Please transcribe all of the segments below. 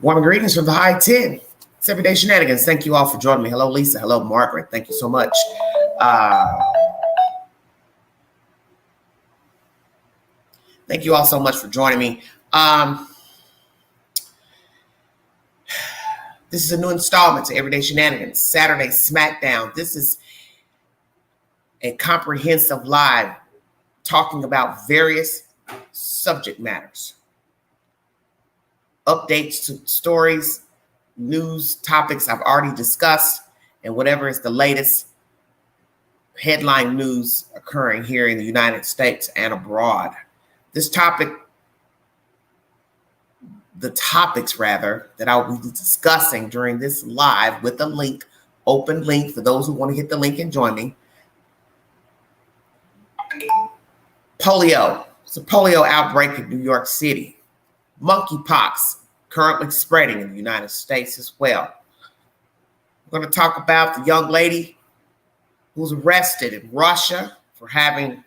Warm greetings from the high 10. It's Everyday Shenanigans. Thank you all for joining me. Hello, Lisa. Hello, Margaret. Thank you so much. Thank you all so much for joining me. This is a new installment to Everyday Shenanigans, Saturday Smackdown. This is a comprehensive live talking about various subject matters, updates to stories, news topics I've already discussed, and whatever is the latest headline news occurring here in the United States and abroad. The topics that I will be discussing during this live with a link, open link for those who want to hit the link and join me. Polio. It's a polio outbreak in New York City. Monkeypox currently spreading in the United States as well. We're going to talk about the young lady who's arrested in Russia for having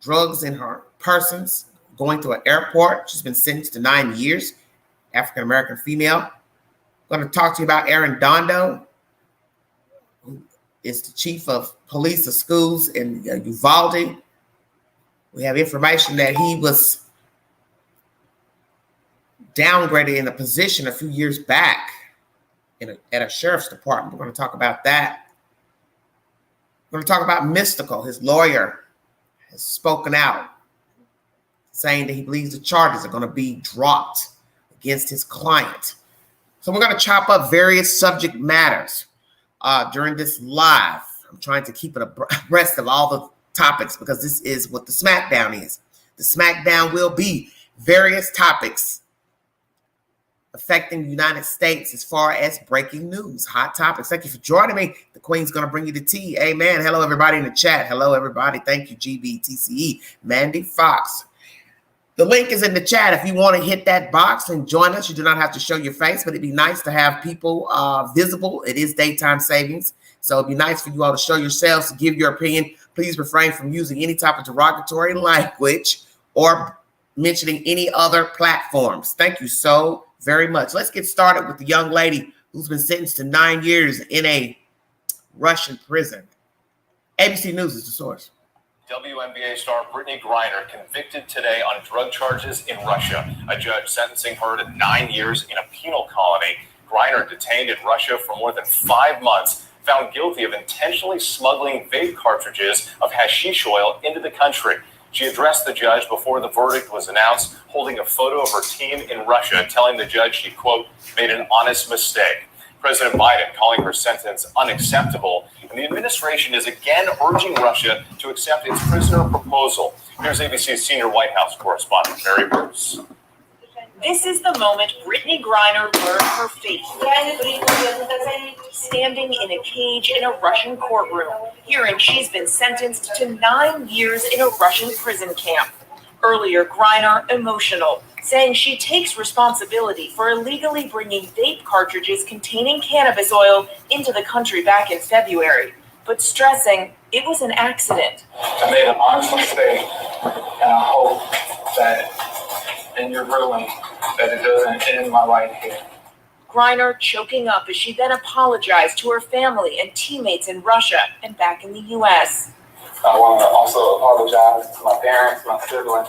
drugs in her persons, going to an airport. She's been sentenced to 9 years. African-American female. I'm going to talk to you about Aaron Dondo, who is the chief of police of schools in Uvalde. We have information that he was downgraded in a position a few years back at a sheriff's department. We're going to talk about that. We're going to talk about Mystikal. His lawyer has spoken out, saying that he believes the charges are going to be dropped against his client. So we're going to chop up various subject matters during this live. I'm trying to keep it abreast of all the topics because this is what the Smackdown is. The Smackdown will be various topics affecting the United States as far as breaking news, hot topics. Thank you for joining me. The Queen's going to bring you the tea. Amen. Hello, everybody in the chat. Hello, everybody. Thank you, GBTCE. Mandy Fox. The link is in the chat. If you want to hit that box and join us, you do not have to show your face, but it'd be nice to have people visible. It is daytime savings. So it'd be nice for you all to show yourselves, to give your opinion. Please refrain from using any type of derogatory language or mentioning any other platforms. Thank you so very much. Let's get started with the young lady who's been sentenced to 9 years in a Russian prison. ABC News is the source. WNBA star Brittney Griner convicted today on drug charges in Russia. A judge sentencing her to 9 years in a penal colony. Griner, detained in Russia for more than 5 months, found guilty of intentionally smuggling vape cartridges of hashish oil into the country. She addressed the judge before the verdict was announced, holding a photo of her team in Russia, telling the judge she, quote, made an honest mistake. President Biden calling her sentence unacceptable, and the administration is again urging Russia to accept its prisoner proposal. Here's ABC's senior White House correspondent, Mary Bruce. This is the moment Brittney Griner learned her fate. Standing in a cage in a Russian courtroom, hearing she's been sentenced to 9 years in a Russian prison camp. Earlier, Griner emotional, saying she takes responsibility for illegally bringing vape cartridges containing cannabis oil into the country back in February, but stressing it was an accident. I made an honest mistake, and I hope that in your ruling that it doesn't end my life here. Griner choking up as she then apologized to her family and teammates in Russia and back in the U.S. I want to also apologize to my parents, my siblings,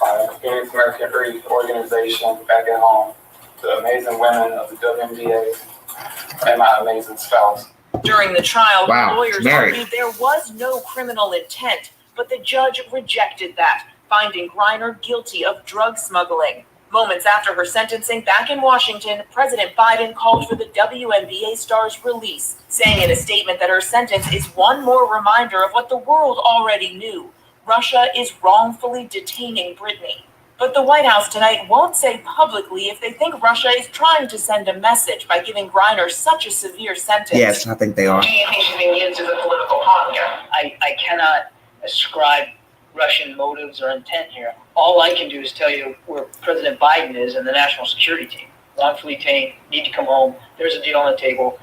my Phoenix American Relief Organization back at home, the amazing women of the WNBA, and my amazing spouse. During the trial, Wow, lawyers argued there was no criminal intent, but the judge rejected that, finding Griner guilty of drug smuggling. Moments after her sentencing back in Washington, President Biden called for the WNBA star's release, saying in a statement that her sentence is one more reminder of what the world already knew. Russia is wrongfully detaining Brittney. But the White House tonight won't say publicly if they think Russia is trying to send a message by giving Griner such a severe sentence. Yes, I think they are. Do you think she's being used as a political pawn here? I cannot ascribe Russian motives or intent here. All I can do is tell you where President Biden is and the national security team. Wrongfully detained, need to come home. There's a deal on the table.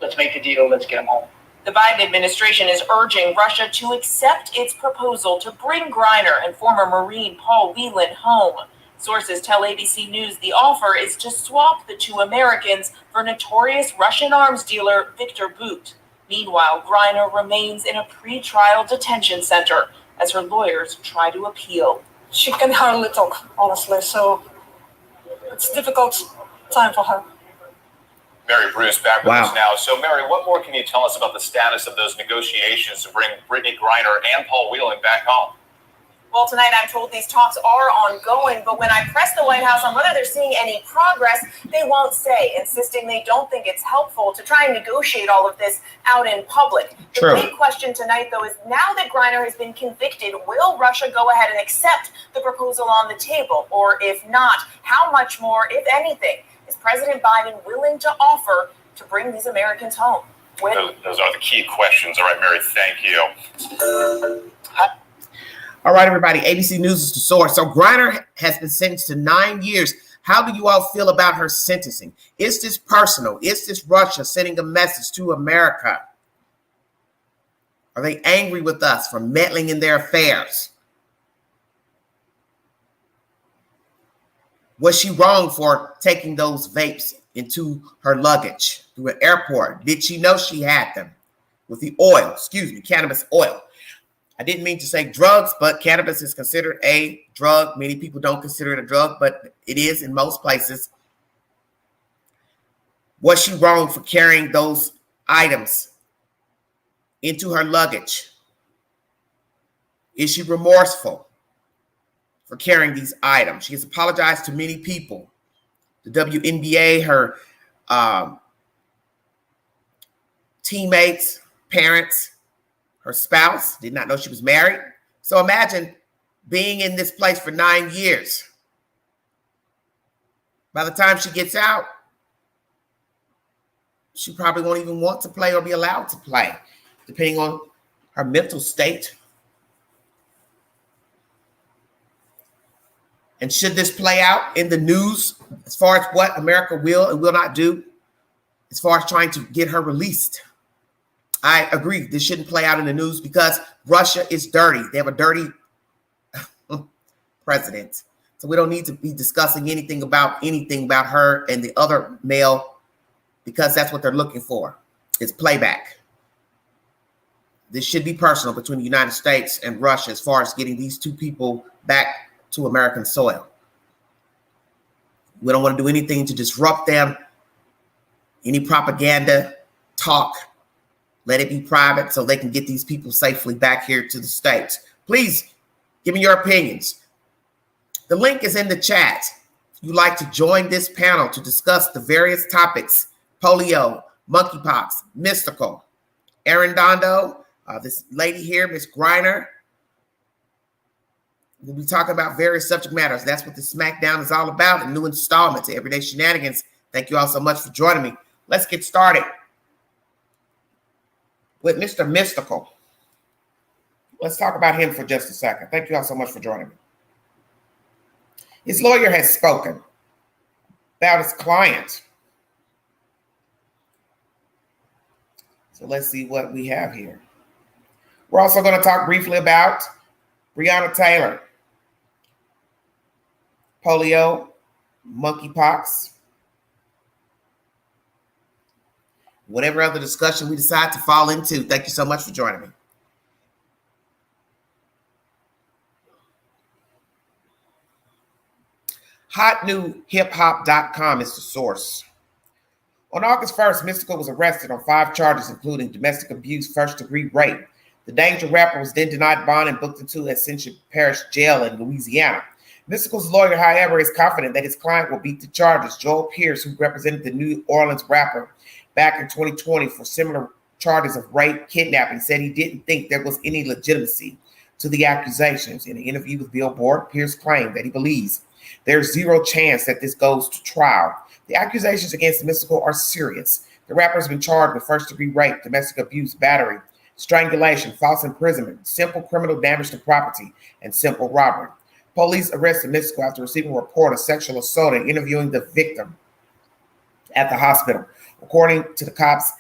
Let's make the deal. Let's get him home. The Biden administration is urging Russia to accept its proposal to bring Griner and former Marine Paul Whelan home, Sources tell ABC News the offer is to swap the two Americans for notorious Russian arms dealer Viktor Bout. Meanwhile, Griner remains in a pre-trial detention center as her lawyers try to appeal. She can hardly talk, honestly, so it's a difficult time for her. Mary Bruce back with us now. So, Mary, what more can you tell us about the status of those negotiations to bring Brittney Griner and Paul Whelan back home? Well, tonight I'm told these talks are ongoing, but when I press the White House on whether they're seeing any progress, they won't say, insisting they don't think it's helpful to try and negotiate all of this out in public. The big question tonight, though, is now that Griner has been convicted, will Russia go ahead and accept the proposal on the table? Or if not, how much more, if anything, is President Biden willing to offer to bring these Americans home? Those are the key questions. All right, Mary, thank you. All right, everybody. ABC News is the source. So Griner has been sentenced to 9 years. How do you all feel about her sentencing? Is this personal? Is this Russia sending a message to America? Are they angry with us for meddling in their affairs? Was she wrong for taking those vapes into her luggage through an airport? Did she know she had them with the oil, cannabis oil? I didn't mean to say drugs, but cannabis is considered a drug. Many people don't consider it a drug, but it is in most places. Was she wrong for carrying those items into her luggage? Is she remorseful for carrying these items? She has apologized to many people. The WNBA, her teammates, parents, her spouse, did not know she was married. So imagine being in this place for 9 years. By the time she gets out, she probably won't even want to play or be allowed to play, depending on her mental state. And should this play out in the news as far as what America will and will not do, as far as trying to get her released? I agree. This shouldn't play out in the news because Russia is dirty. They have a dirty president. So we don't need to be discussing anything about her and the other male because that's what they're looking for. It's playback. This should be personal between the United States and Russia as far as getting these two people back to American soil. We don't want to do anything to disrupt them. Any propaganda, talk, let it be private so they can get these people safely back here to the States. Please give me your opinions. The link is in the chat. If you'd like to join this panel to discuss the various topics, polio, monkeypox, Mystikal, Arredondo, this lady here, Miss Griner. We'll be talking about various subject matters. That's what the Smackdown is all about, a new installment to Everyday Shenanigans. Thank you all so much for joining me. Let's get started with Mr. Mystikal. Let's talk about him for just a second. Thank you all so much for joining me. His lawyer has spoken about his client. So let's see what we have here. We're also going to talk briefly about Breonna Taylor, polio, monkeypox, whatever other discussion we decide to fall into. Thank you so much for joining me. HotNewHipHop.com is the source. On August 1st, Mystikal was arrested on 5 charges, including domestic abuse, first-degree rape. The Danger rapper was then denied bond and booked into Ascension Parish Jail in Louisiana. Mystikal's lawyer, however, is confident that his client will beat the charges. Joel Pierce, who represented the New Orleans rapper back in 2020 for similar charges of rape, kidnapping, said he didn't think there was any legitimacy to the accusations. In an interview with Billboard, Pierce claimed that he believes there's zero chance that this goes to trial. The accusations against Mystikal are serious. The rapper has been charged with first-degree rape, domestic abuse, battery, strangulation, false imprisonment, simple criminal damage to property, and simple robbery. Police arrested Mystikal after receiving a report of sexual assault and interviewing the victim at the hospital. According to the cops,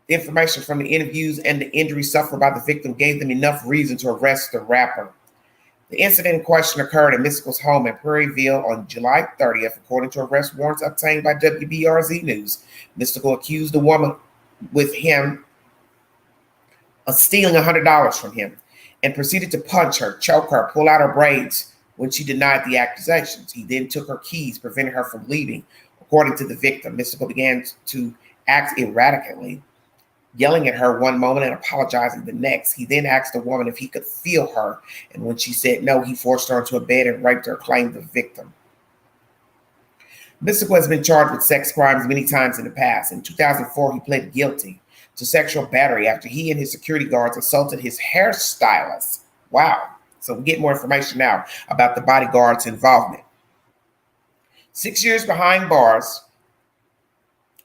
the information from the interviews and the injuries suffered by the victim gave them enough reason to arrest the rapper. The incident in question occurred in Mystikal's home in Prairieville on July 30th, according to arrest warrants obtained by WBRZ News. Mystikal accused the woman with him of stealing $100 from him and proceeded to punch her, choke her, pull out her braids when she denied the accusations. He then took her keys, preventing her from leaving. According to the victim, Mystikal began to act erratically, yelling at her one moment and apologizing the next. He then asked the woman if he could feel her, and when she said no, he forced her into a bed and raped her, claimed the victim. Mystikal has been charged with sex crimes many times in the past. In 2004, he pled guilty to sexual battery after he and his security guards assaulted his hairstylist. Wow. So we get more information now about the bodyguard's involvement. 6 years behind bars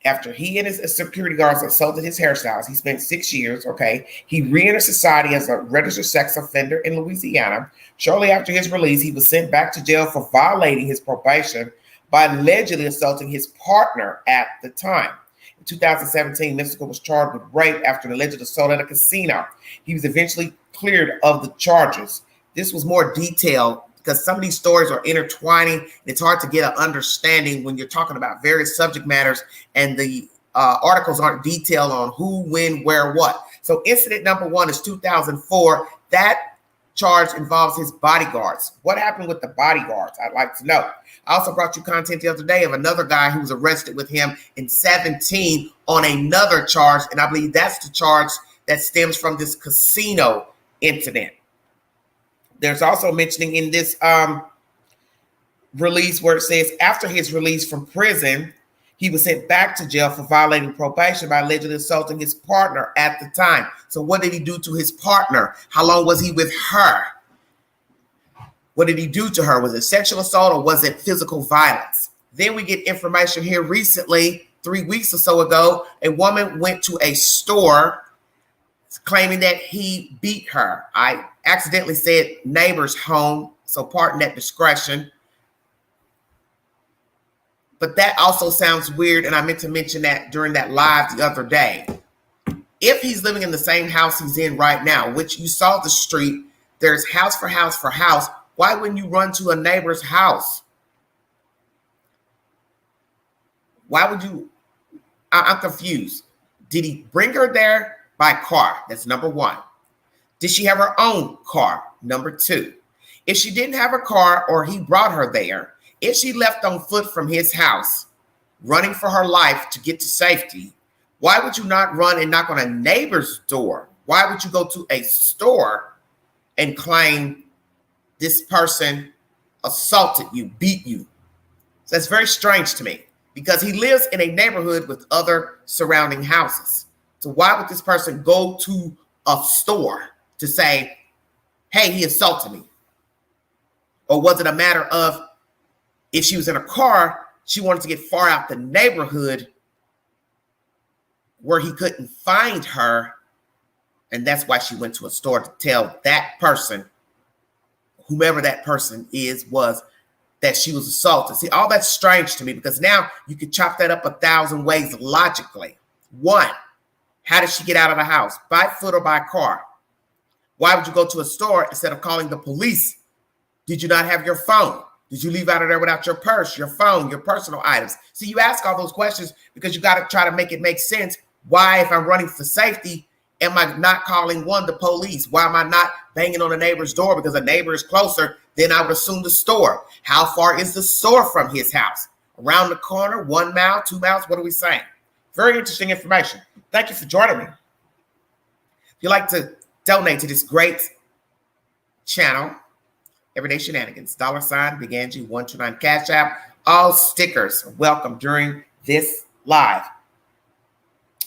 after he and his security guards assaulted his hairstylist. He spent 6 years, okay? He re-entered society as a registered sex offender in Louisiana. Shortly after his release, he was sent back to jail for violating his probation by allegedly assaulting his partner at the time. In 2017, Mystikal was charged with rape after an alleged assault at a casino. He was eventually cleared of the charges. This was more detailed because some of these stories are intertwining. And it's hard to get an understanding when you're talking about various subject matters and the articles aren't detailed on who, when, where, what. So incident number 1 is 2004. That charge involves his bodyguards. What happened with the bodyguards? I'd like to know. I also brought you content the other day of another guy who was arrested with him in 2017 on another charge. And I believe that's the charge that stems from this casino incident. There's also mentioning in this release where it says after his release from prison, he was sent back to jail for violating probation by allegedly assaulting his partner at the time. So what did he do to his partner? How long was he with her? What did he do to her? Was it sexual assault or was it physical violence? Then we get information here recently, 3 weeks or so ago, a woman went to a store claiming that he beat her. I accidentally said neighbor's home, so pardon that discretion. But that also sounds weird, and I meant to mention that during that live the other day. If he's living in the same house he's in right now, which you saw the street, there's house for house for house, why wouldn't you run to a neighbor's house? Why would you? I'm confused. Did he bring her there by car? That's number 1. Did she have her own car? Number 2. If she didn't have a car or he brought her there, if she left on foot from his house, running for her life to get to safety, why would you not run and knock on a neighbor's door? Why would you go to a store and claim this person assaulted you, beat you? So that's very strange to me because he lives in a neighborhood with other surrounding houses. So why would this person go to a store to say, hey, he assaulted me? Or was it a matter of if she was in a car, she wanted to get far out the neighborhood where he couldn't find her, and that's why she went to a store to tell that person, whomever that person was, that she was assaulted. See, all that's strange to me because now you could chop that up 1,000 ways logically. 1, how did she get out of the house? By foot or by car? Why would you go to a store instead of calling the police? Did you not have your phone? Did you leave out of there without your purse, your phone, your personal items? See, you ask all those questions because you got to try to make it make sense. Why, if I'm running for safety, am I not calling the police? Why am I not banging on a neighbor's door? Because a neighbor is closer than I would assume the store. How far is the store from his house? Around the corner, 1 mile, 2 miles? What are we saying? Very interesting information. Thank you for joining me. If you'd like to donate to this great channel, Everyday Shenanigans, $ Big Angie 129 Cash App. All stickers are welcome during this live.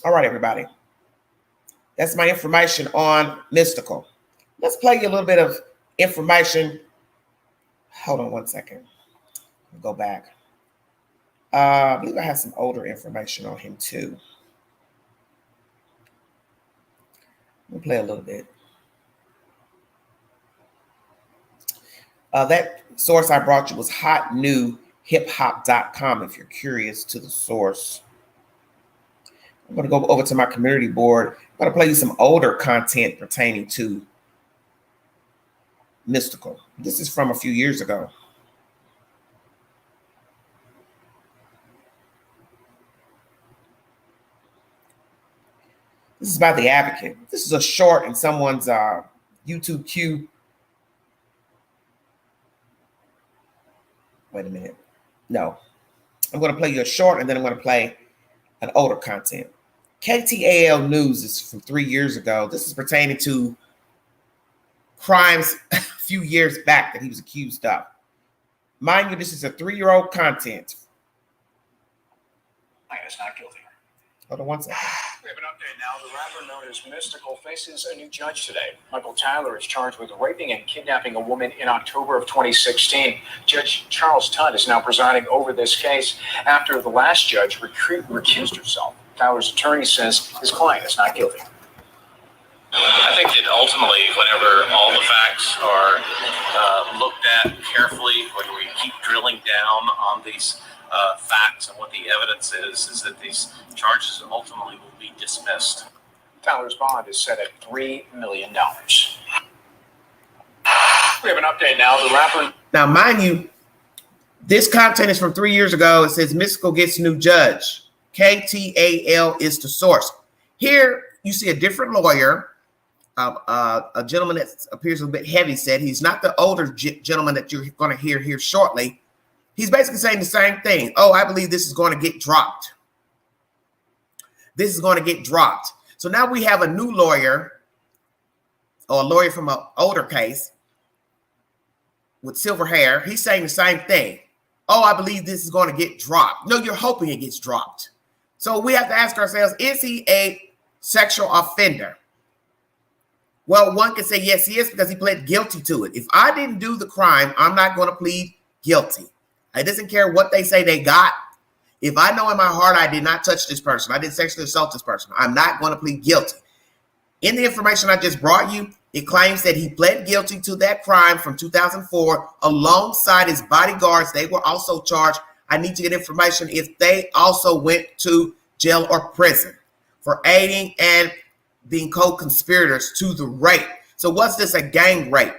All right, everybody. That's my information on Mystikal. Let's play you a little bit of information. Hold on 1 second. I'll go back. I believe I have some older information on him too. We'll play a little bit. That source I brought you was hotnewhiphop.com if you're curious to the source. I'm going to go over to my community board. I'm going to play you some older content pertaining to Mystikal. This is from a few years ago. This is by The Advocate. This is a short in someone's YouTube queue. Wait a minute. No. I'm going to play you a short, and then I'm going to play an older content. KTAL News is from 3 years ago. This is pertaining to crimes a few years back that he was accused of. Mind you, this is a 3-year-old content. It's not guilty. Hold on one second. We have an update now. The rapper known as Mystikal faces a new judge today. Michael Taylor is charged with raping and kidnapping a woman in October of 2016. Judge Charles Tudd is now presiding over this case after the last judge recused herself. Taylor's attorney says his client is not guilty. I think that ultimately, whenever all the facts are looked at carefully, when we keep drilling down on these facts and what the evidence is that these charges ultimately will be dismissed. Taylor's bond is set at $3 million. We have an update now. The rapper. Now, mind you, this content is from 3 years ago. It says Mystikal gets new judge. KTAL is the source. Here, you see a different lawyer, a gentleman that appears a bit heavy set. He's not the older gentleman that you're going to hear here shortly. He's basically saying the same thing. Oh, I believe this is going to get dropped. This is going to get dropped. So now we have a new lawyer, or a lawyer from an older case with silver hair. He's saying the same thing. Oh, I believe this is going to get dropped. No, you're hoping it gets dropped. So we have to ask ourselves, is he a sexual offender? Well, one can say yes, he is, because he pled guilty to it. If I didn't do the crime, I'm not going to plead guilty. It doesn't care what they say they got. If I know in my heart I did not touch this person, I didn't sexually assault this person, I'm not going to plead guilty. In the information I just brought you, it claims that he pled guilty to that crime from 2004 alongside his bodyguards. They were also charged. I need to get information if they also went to jail or prison for aiding and being co-conspirators to the rape. So was this a gang rape?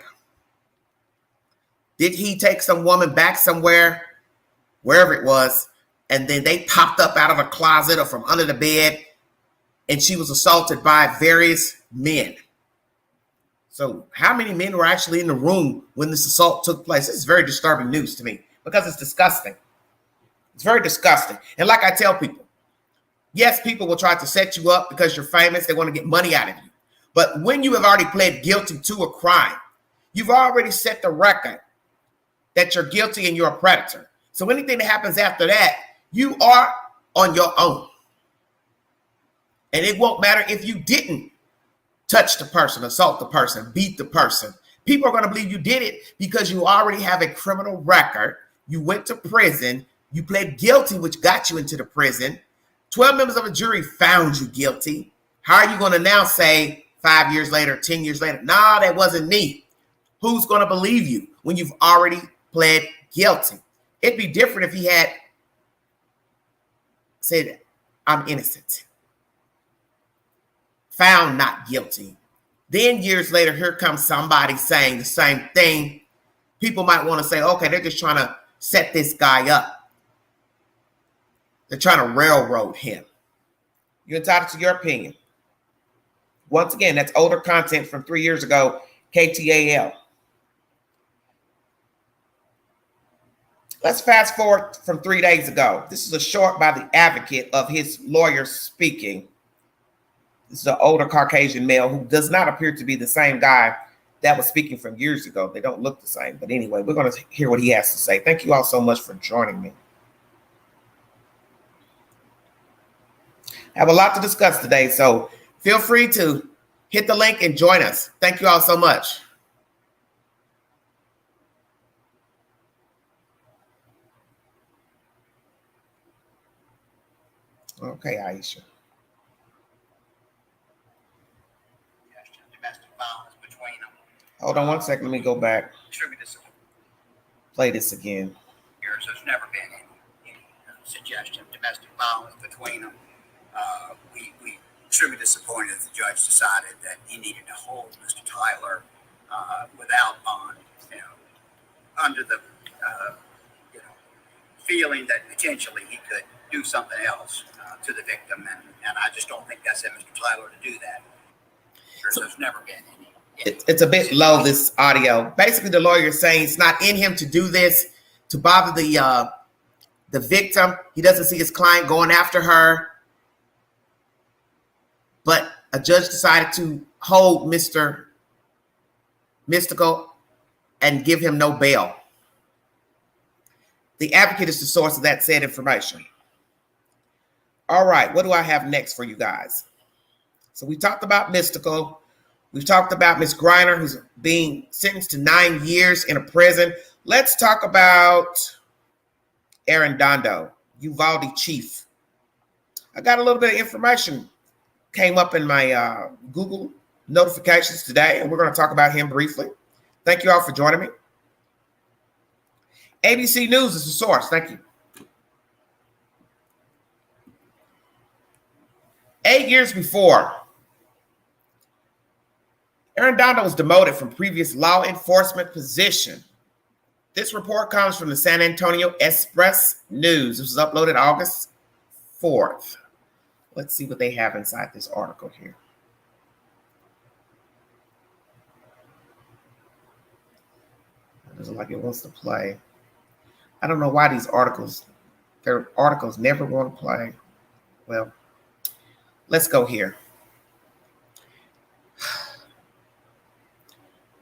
Did he take some woman back somewhere, wherever it was, and then they popped up out of a closet or from under the bed, and she was assaulted by various men? So how many men were actually in the room when this assault took place? This is very disturbing news to me, because it's disgusting. It's very disgusting. And like I tell people, yes, people will try to set you up because you're famous. They want to get money out of you. But when you have already pled guilty to a crime, you've already set the record that you're guilty and you're a predator. So anything that happens after that, you are on your own. And it won't matter if you didn't touch the person, assault the person, beat the person. People are going to believe you did it because you already have a criminal record. You went to prison. You pled guilty, which got you into the prison. 12 members of a jury found you guilty. How are you going to now say 5 years later, 10 years later, nah, that wasn't me? Who's going to believe you when you've already pled guilty? It'd be different if he had said, I'm innocent, found not guilty. Then years later, here comes somebody saying the same thing. People might want to say, okay, they're just trying to set this guy up. They're trying to railroad him. You're entitled to your opinion. Once again, that's older content from 3 years ago, KTAL. Let's fast forward from 3 days ago. This is a short by The Advocate of his lawyer speaking. This is an older Caucasian male who does not appear to be the same guy that was speaking from years ago. They don't look the same. But anyway, we're going to hear what he has to say. Thank you all so much for joining me. I have a lot to discuss today, so feel free to hit the link and join us. Thank you all so much. Okay, Aisha. Domestic violence between them. Hold on one second. Let me go back. Play this again. There's never been any suggestion of domestic violence between them. We extremely disappointed that the judge decided that he needed to hold Mr. Tyler without bond, under the feeling that potentially he could do something else to the victim, and I just don't think that's in Mr. Tyler to do that. There's never been any. It's a bit low, this audio. Basically, the lawyer is saying it's not in him to do this, to bother the victim. He doesn't see his client going after her. But a judge decided to hold Mr. Mystikal and give him no bail. The advocate is the source of that said information. All right, what do I have next for you guys? So we talked about Mystikal. We've talked about Ms. Griner, who's being sentenced to 9 years in a prison. Let's talk about Arredondo, Uvalde chief. I got a little bit of information came up in my Google notifications today, and we're going to talk about him briefly. Thank you all for joining me. ABC News is the source. Thank you. 8 years before, Arredondo was demoted from previous law enforcement position. This report comes from the San Antonio Express News. This was uploaded August 4th. Let's see what they have inside this article here. It doesn't like it wants to play. I don't know why these articles, their articles never want to play. Well, let's go here.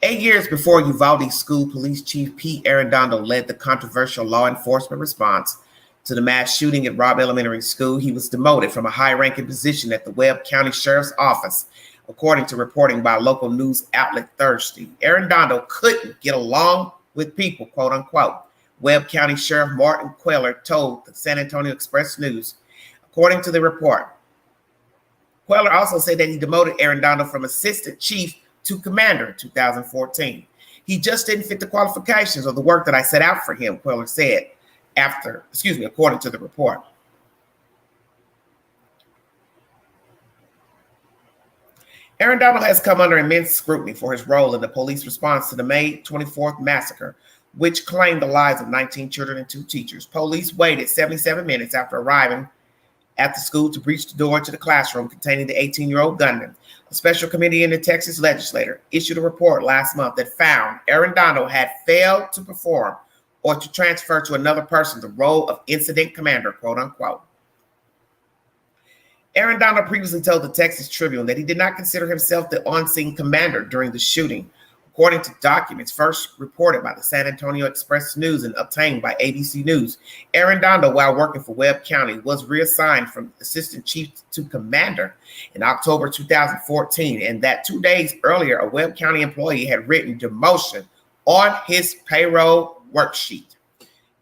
8 years before Uvalde School Police Chief Pete Arredondo led the controversial law enforcement response to the mass shooting at Robb Elementary School, he was demoted from a high-ranking position at the Webb County Sheriff's Office, according to reporting by local news outlet Thursday. Arredondo couldn't get along with people, quote unquote. Webb County Sheriff Martin Queller told the San Antonio Express News, according to the report. Queller also said that he demoted Arredondo from assistant chief to commander in 2014. He just didn't fit the qualifications or the work that I set out for him, Queller said, according to the report. Arredondo has come under immense scrutiny for his role in the police response to the May 24th massacre, which claimed the lives of 19 children and 2 teachers. Police waited 77 minutes after arriving at the school to breach the door to the classroom containing the 18-year-old gunman. A special committee in the Texas legislature issued a report last month that found Arredondo had failed to perform or to transfer to another person the role of incident commander, quote unquote. Arredondo previously told the Texas Tribune that he did not consider himself the on-scene commander during the shooting, according to documents first reported by the San Antonio Express News and obtained by ABC News. Arredondo, while working for Webb County, was reassigned from assistant chief to commander in October 2014, and that 2 days earlier, a Webb County employee had written demotion on his payroll worksheet.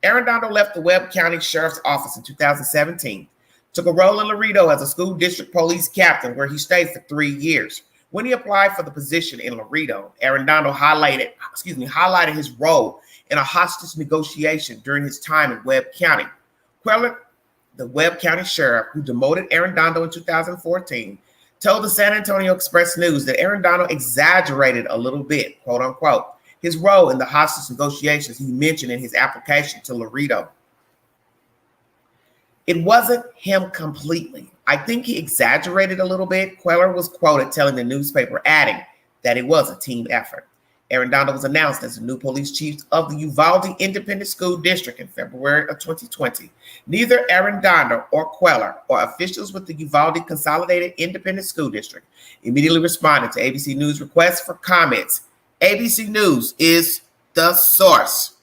Arredondo left the Webb County Sheriff's Office in 2017, took a role in Laredo as a school district police captain, where he stayed for 3 years. When he applied for the position in Laredo, Arredondo highlighted his role in a hostage negotiation during his time in Webb County. Queller, the Webb County sheriff who demoted Arredondo in 2014, told the San Antonio Express News that Arredondo exaggerated a little bit, quote unquote, his role in the hostage negotiations he mentioned in his application to Laredo. It wasn't him completely. I think he exaggerated a little bit. Queller was quoted telling the newspaper, adding that it was a team effort. Arredondo was announced as the new police chief of the Uvalde Independent School District in February of 2020. Neither Arredondo or Queller or officials with the Uvalde Consolidated Independent School District immediately responded to ABC News' requests for comments. ABC News is the source.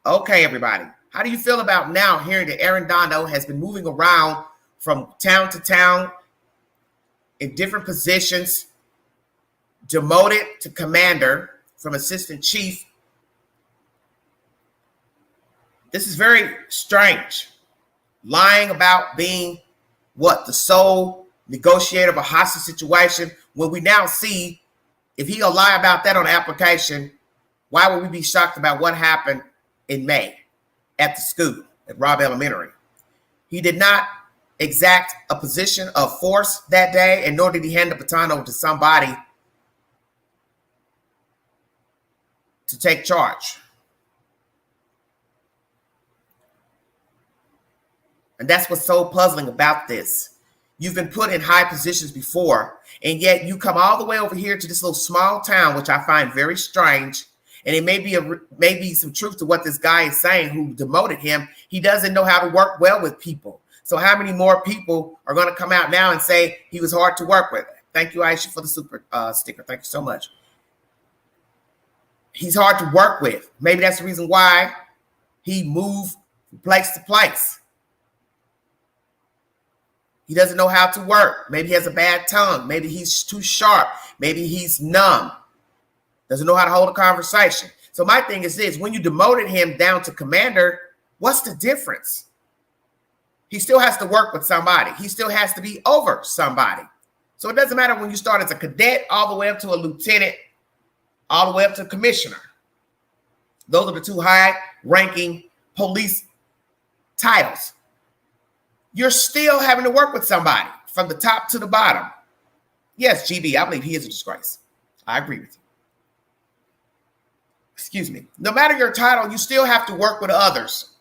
Okay, everybody. How do you feel about now hearing that Arredondo has been moving around from town to town in different positions, demoted to commander from assistant chief? This is very strange. Lying about being the sole negotiator of a hostage situation, when we now see if he'll lie about that on the application, why would we be shocked about what happened in May at the school at Robb Elementary? He did not exact a position of force that day, and nor did he hand the baton over to somebody to take charge. And that's what's so puzzling about this. You've been put in high positions before, and yet you come all the way over here to this little small town, which I find very strange. And it may be some truth to what this guy is saying who demoted him. He doesn't know how to work well with people. So how many more people are going to come out now and say he was hard to work with? Thank you, Aisha, for the super sticker. Thank you so much. He's hard to work with. Maybe that's the reason why he moved from place to place. He doesn't know how to work. Maybe he has a bad tongue. Maybe he's too sharp. Maybe he's numb. Doesn't know how to hold a conversation. So my thing is this: when you demoted him down to commander, what's the difference? He still has to work with somebody. He still has to be over somebody. So it doesn't matter when you start as a cadet all the way up to a lieutenant, all the way up to commissioner. Those are the two high-ranking police titles. You're still having to work with somebody from the top to the bottom. Yes, GB, I believe he is a disgrace. I agree with you. Excuse me. No matter your title, you still have to work with others.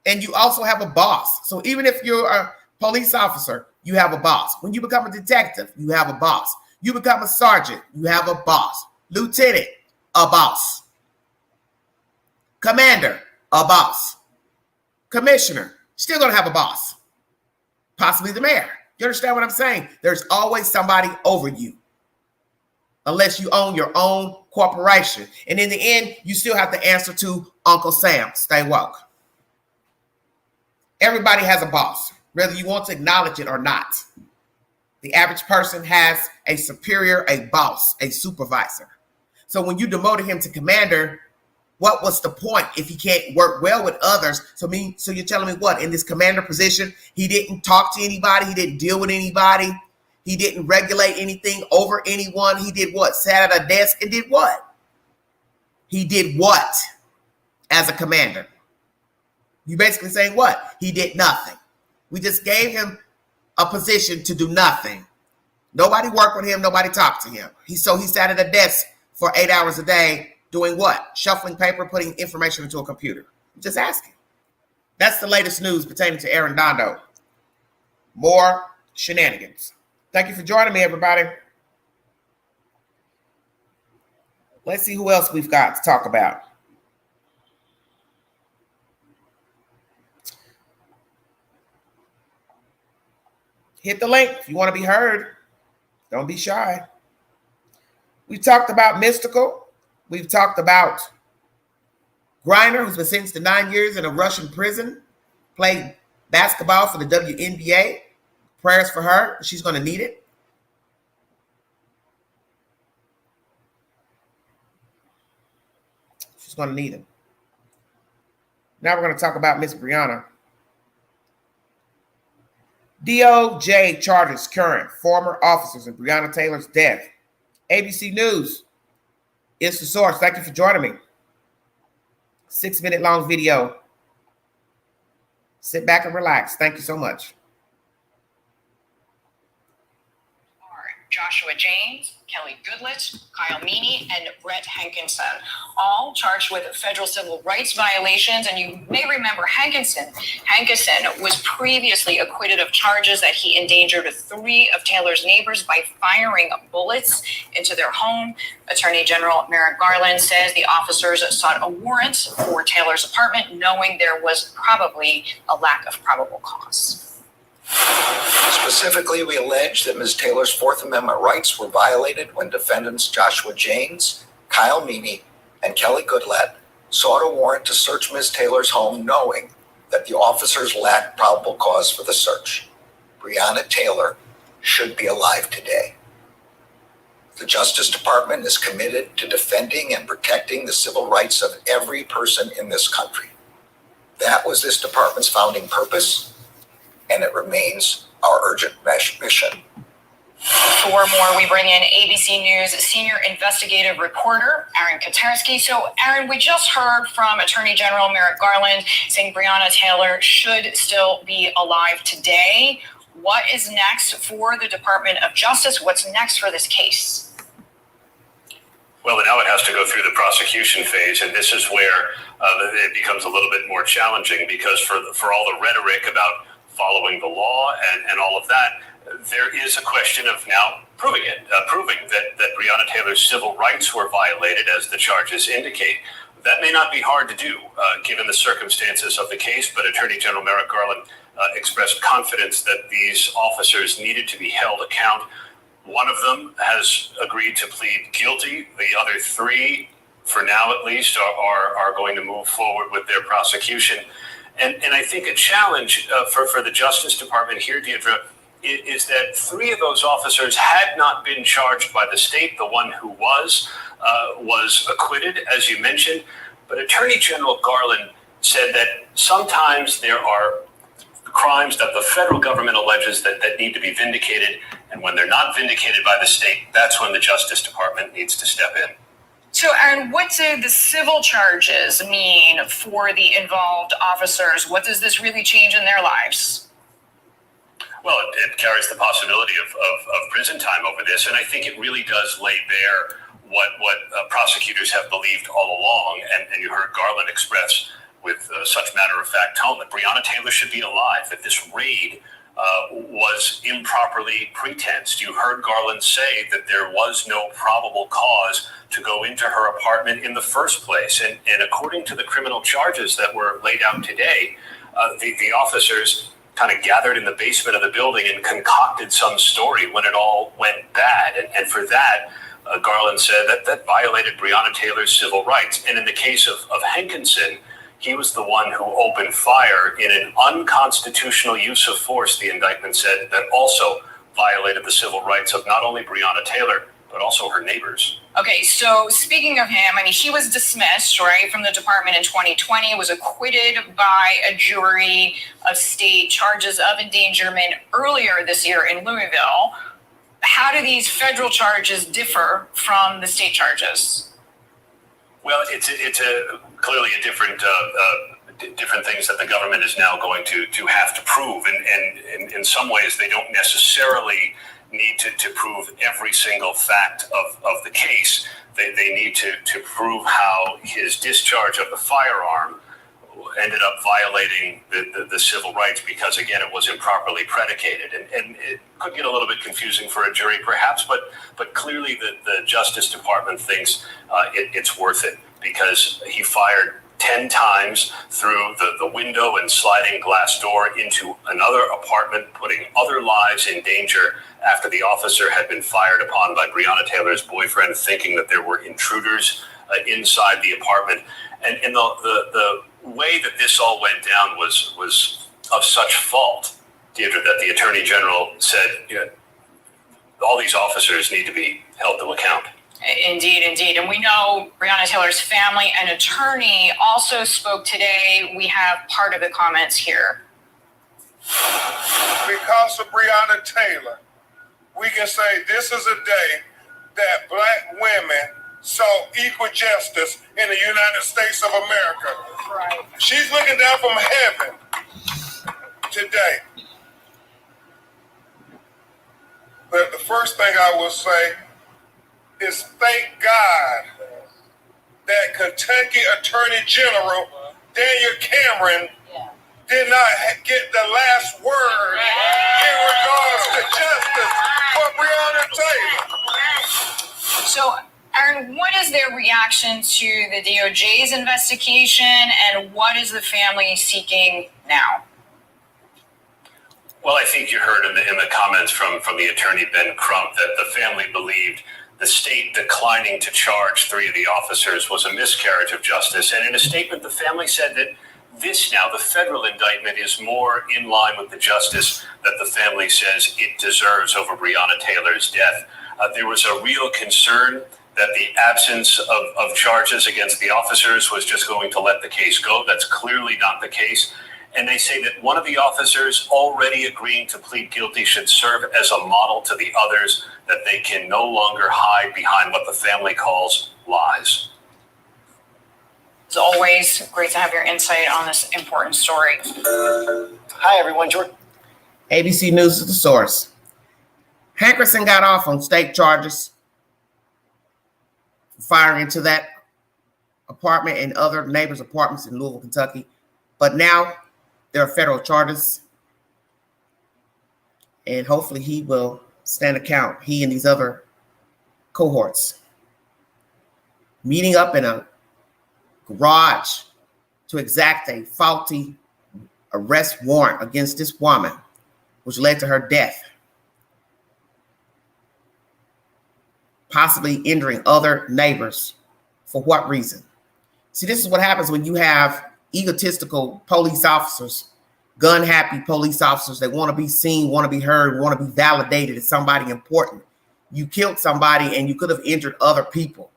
And you also have a boss. So even if you're a police officer, you have a boss. When you become a detective, you have a boss. You become a sergeant, you have a boss. Lieutenant, a boss. Commander, a boss. Commissioner, still going to have a boss. Possibly the mayor. You understand what I'm saying? There's always somebody over you. Unless you own your own corporation. And in the end, you still have to answer to Uncle Sam. Stay woke. Everybody has a boss, whether you want to acknowledge it or not. The average person has a superior, a boss, a supervisor. So when you demoted him to commander, what was the point if he can't work well with others? So you're telling me what? In this commander position, he didn't talk to anybody. He didn't deal with anybody. He didn't regulate anything over anyone. He did what? Sat at a desk and did what? He did what as a commander? You basically saying what? He did nothing. We just gave him a position to do nothing. Nobody worked with him. Nobody talked to him. He sat at a desk for 8 hours a day doing what? Shuffling paper, putting information into a computer. I'm just asking. That's the latest news pertaining to Aaron Dondo. More shenanigans. Thank you for joining me, everybody. Let's see who else we've got to talk about. Hit the link if you want to be heard. Don't be shy. We've talked about Mystikal. We've talked about Griner, who's been sentenced to 9 years in a Russian prison, played basketball for the WNBA. Prayers for her. She's going to need it. She's going to need it. Now we're going to talk about Miss Breonna. DOJ charges current former officers in Breonna Taylor's death. ABC News is the source. Thank you for joining me. 6-minute long video. Sit back and relax. Thank you so much. Joshua James, Kelly Goodlett, Kyle Meany, and Brett Hankinson, all charged with federal civil rights violations. And you may remember Hankinson was previously acquitted of charges that he endangered 3 of Taylor's neighbors by firing bullets into their home. Attorney General Merrick Garland says the officers sought a warrant for Taylor's apartment, knowing there was probably a lack of probable cause. Specifically, we allege that Ms. Taylor's Fourth Amendment rights were violated when defendants Joshua James, Kyle Meany, and Kelly Goodlett sought a warrant to search Ms. Taylor's home, knowing that the officers lacked probable cause for the search. Breonna Taylor should be alive today. The Justice Department is committed to defending and protecting the civil rights of every person in this country. That was this department's founding purpose, and it remains our urgent mission. For more, we bring in ABC News senior investigative reporter Aaron Katersky. So, Aaron, we just heard from Attorney General Merrick Garland saying Breonna Taylor should still be alive today. What is next for the Department of Justice? What's next for this case? Well, now it has to go through the prosecution phase, and this is where it becomes a little bit more challenging, because for all the rhetoric about following the law and all of that, there is a question of now proving that Breonna Taylor's civil rights were violated, as the charges indicate. That may not be hard to do, given the circumstances of the case, but Attorney General Merrick Garland expressed confidence that these officers needed to be held account. One of them has agreed to plead guilty. The other three, for now at least, are going to move forward with their prosecution. And I think a challenge for the Justice Department here, Deirdre, is that three of those officers had not been charged by the state. The one who was acquitted, as you mentioned. But Attorney General Garland said that sometimes there are crimes that the federal government alleges that need to be vindicated. And when they're not vindicated by the state, that's when the Justice Department needs to step in. So, Aaron, what do the civil charges mean for the involved officers? What does this really change in their lives? Well, it carries the possibility of prison time over this, and I think it really does lay bare what prosecutors have believed all along, and you heard Garland express with such matter-of-fact tone that Breonna Taylor should be alive, that this raid was improperly pretensed. You heard Garland say that there was no probable cause to go into her apartment in the first place, and according to the criminal charges that were laid out today, the officers kind of gathered in the basement of the building and concocted some story when it all went bad. And for that, Garland said that violated Breonna Taylor's civil rights. And in the case of Hankinson, he was the one who opened fire in an unconstitutional use of force, the indictment said, that also violated the civil rights of not only Breonna Taylor, but also her neighbors. Okay, so speaking of him, I mean, he was dismissed, right, from the department in 2020, was acquitted by a jury of state, charges of endangerment earlier this year in Louisville. How do these federal charges differ from the state charges? Well, it's clearly a different things that the government is now going to have to prove, and in some ways they don't necessarily need to prove every single fact of the case. They need to prove how his discharge of the firearm ended up violating the civil rights, because again it was improperly predicated, and it could get a little bit confusing for a jury perhaps, but clearly the Justice Department thinks it's worth it, because he fired 10 times through the window and sliding glass door into another apartment, putting other lives in danger after the officer had been fired upon by Breonna Taylor's boyfriend, thinking that there were intruders inside the apartment. And the way that this all went down was of such fault, Deirdre, that the Attorney General said, all these officers need to be held to account. Indeed. And we know Breonna Taylor's family and attorney also spoke today. We have part of the comments here. Because of Breonna Taylor, we can say this is a day that Black women saw equal justice in the United States of America. Right. She's looking down from heaven today. But the first thing I will say is thank God that Kentucky Attorney General Daniel Cameron did not get the last word in regards to justice for Breonna Taylor. So, Aaron, what is their reaction to the DOJ's investigation, and what is the family seeking now? Well, I think you heard in the comments from the attorney, Ben Crump, that the family believed the state declining to charge three of the officers was a miscarriage of justice. And in a statement, the family said that this now, the federal indictment, is more in line with the justice that the family says it deserves over Breonna Taylor's death. There was a real concern that the absence of charges against the officers was just going to let the case go. That's clearly not the case. And they say that one of the officers already agreeing to plead guilty should serve as a model to the others, that they can no longer hide behind what the family calls lies. As always, great to have your insight on this important story. Hi, everyone. Jordan. ABC News is the source. Hankinson got off on state charges firing into that apartment and other neighbors' apartments in Louisville, Kentucky. But now there are federal charges, and hopefully he will stand account, he and these other cohorts, meeting up in a garage to exact a faulty arrest warrant against this woman, which led to her death, possibly injuring other neighbors. For what reason? See, this is what happens when you have egotistical police officers, gun-happy police officers that want to be seen, want to be heard, want to be validated as somebody important. You killed somebody and you could have injured other people.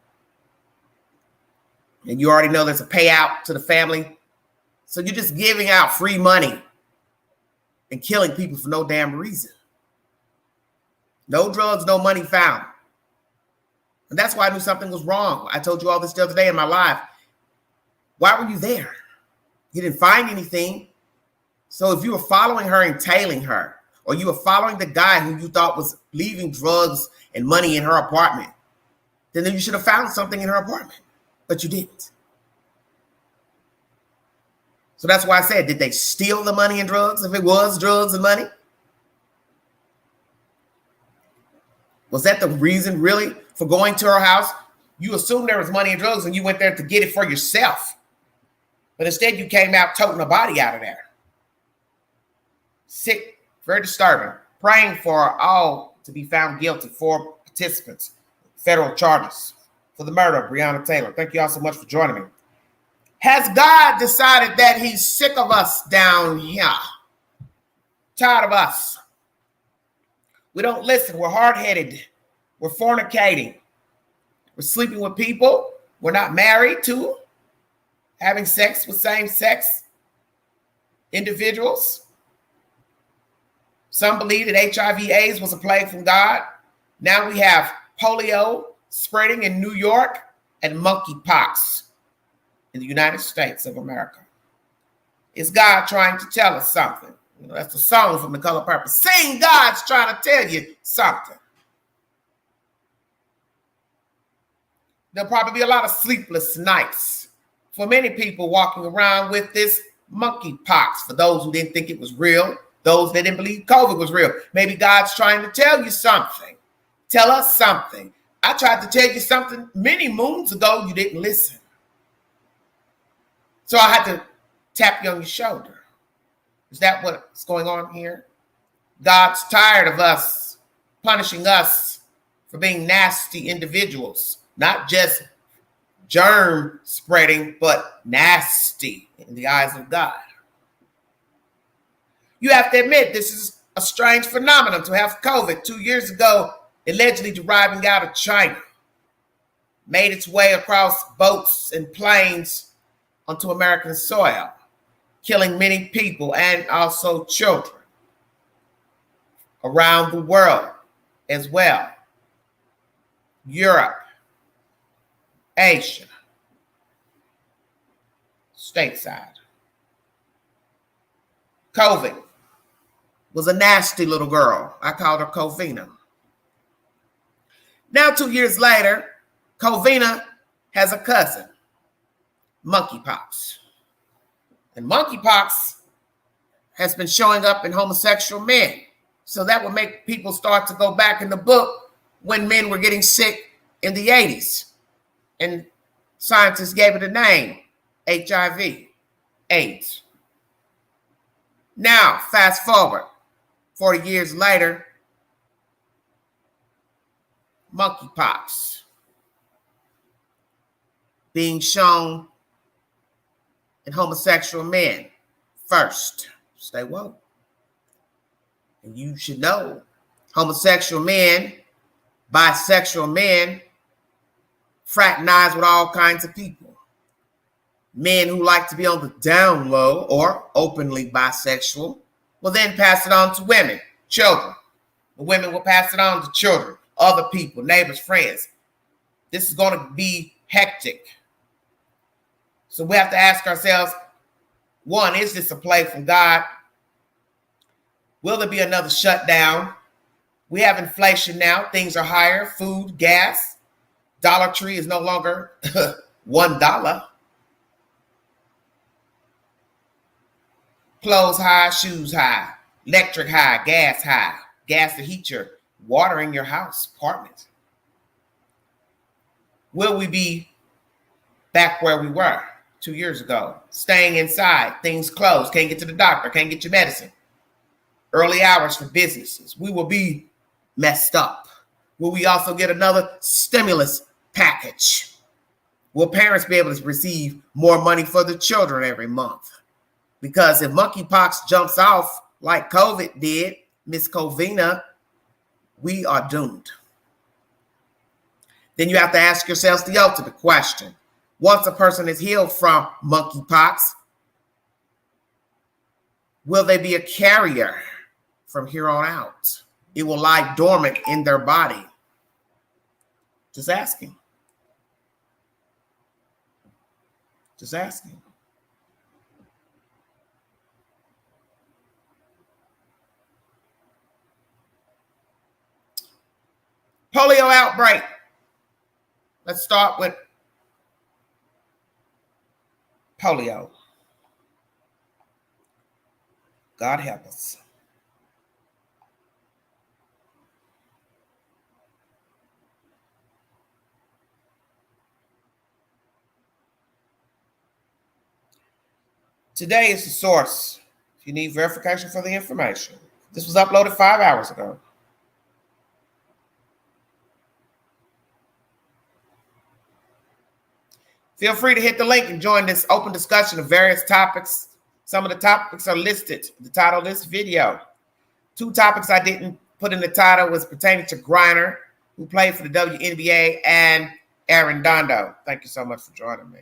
And you already know there's a payout to the family. So you're just giving out free money and killing people for no damn reason. No drugs, no money found. And that's why I knew something was wrong. I told you all this the other day in my live. Why were you there? You didn't find anything. So if you were following her and tailing her, or you were following the guy who you thought was leaving drugs and money in her apartment, then you should have found something in her apartment, but you didn't. So that's why I said, did they steal the money and drugs? If it was drugs and money, was that the reason really for going to her house? You assumed there was money and drugs and you went there to get it for yourself. But instead you came out toting a body out of there. Sick, very disturbing. Praying for all to be found guilty, 4 participants, federal charges for the murder of Breonna Taylor. Thank you all so much for joining me. Has God decided that he's sick of us down here? Tired of us. We don't listen. We're hard-headed. We're fornicating. We're sleeping with people we're not married to, having sex with same-sex individuals. Some believe that HIV/AIDS was a plague from God. Now we have polio spreading in New York and monkeypox in the United States of America. Is God trying to tell us something? You know, that's the song from The Color Purple. Sing, God's trying to tell you something. There'll probably be a lot of sleepless nights for many people walking around with this monkeypox. For those who didn't think it was real, those that didn't believe COVID was real. Maybe God's trying to tell you something. Tell us something. I tried to tell you something many moons ago. You didn't listen. So I had to tap you on your shoulder. Is that what's going on here? God's tired of us punishing us for being nasty individuals, not just germ spreading, but nasty in the eyes of God. You have to admit, this is a strange phenomenon to have COVID 2 years ago, allegedly deriving out of China, made its way across boats and planes onto American soil, killing many people and also children around the world as well. Europe, Asia, stateside. COVID was a nasty little girl. I called her Covina. Now, 2 years later, Covina has a cousin, Monkeypox. And Monkeypox has been showing up in homosexual men. So that would make people start to go back in the book when men were getting sick in the 80s. And scientists gave it a name, HIV, AIDS. Now, fast forward, 40 years later, monkeypox being shown in homosexual men first. Stay woke. And you should know homosexual men, bisexual men fraternize with all kinds of people. Men who like to be on the down low or openly bisexual will then pass it on to women, children. The women will pass it on to children, other people, neighbors, friends. This is going to be hectic. So we have to ask ourselves, one, is this a plague from God? Will there be another shutdown? We have inflation now. Things are higher, food, gas. Dollar Tree is no longer $1. Clothes high, shoes high, electric high, gas to heat your water in your house, apartment. Will we be back where we were 2 years ago? Staying inside, things closed, can't get to the doctor, can't get your medicine. Early hours for businesses. We will be messed up. Will we also get another stimulus package? Will parents be able to receive more money for the children every month? Because if monkeypox jumps off like COVID did, Miss Covina, we are doomed. Then you have to ask yourselves the ultimate question. Once a person is healed from monkeypox, will they be a carrier from here on out? It will lie dormant in their body. Just asking. Just asking. Polio outbreak. Let's start with polio. God help us. Today is the source. If you need verification for the information. This was uploaded 5 hours ago. Feel free to hit the link and join this open discussion of various topics. Some of the topics are listed in the title of this video. 2 topics I didn't put in the title was pertaining to Griner, who played for the WNBA, and Aaron Dondo. Thank you so much for joining me.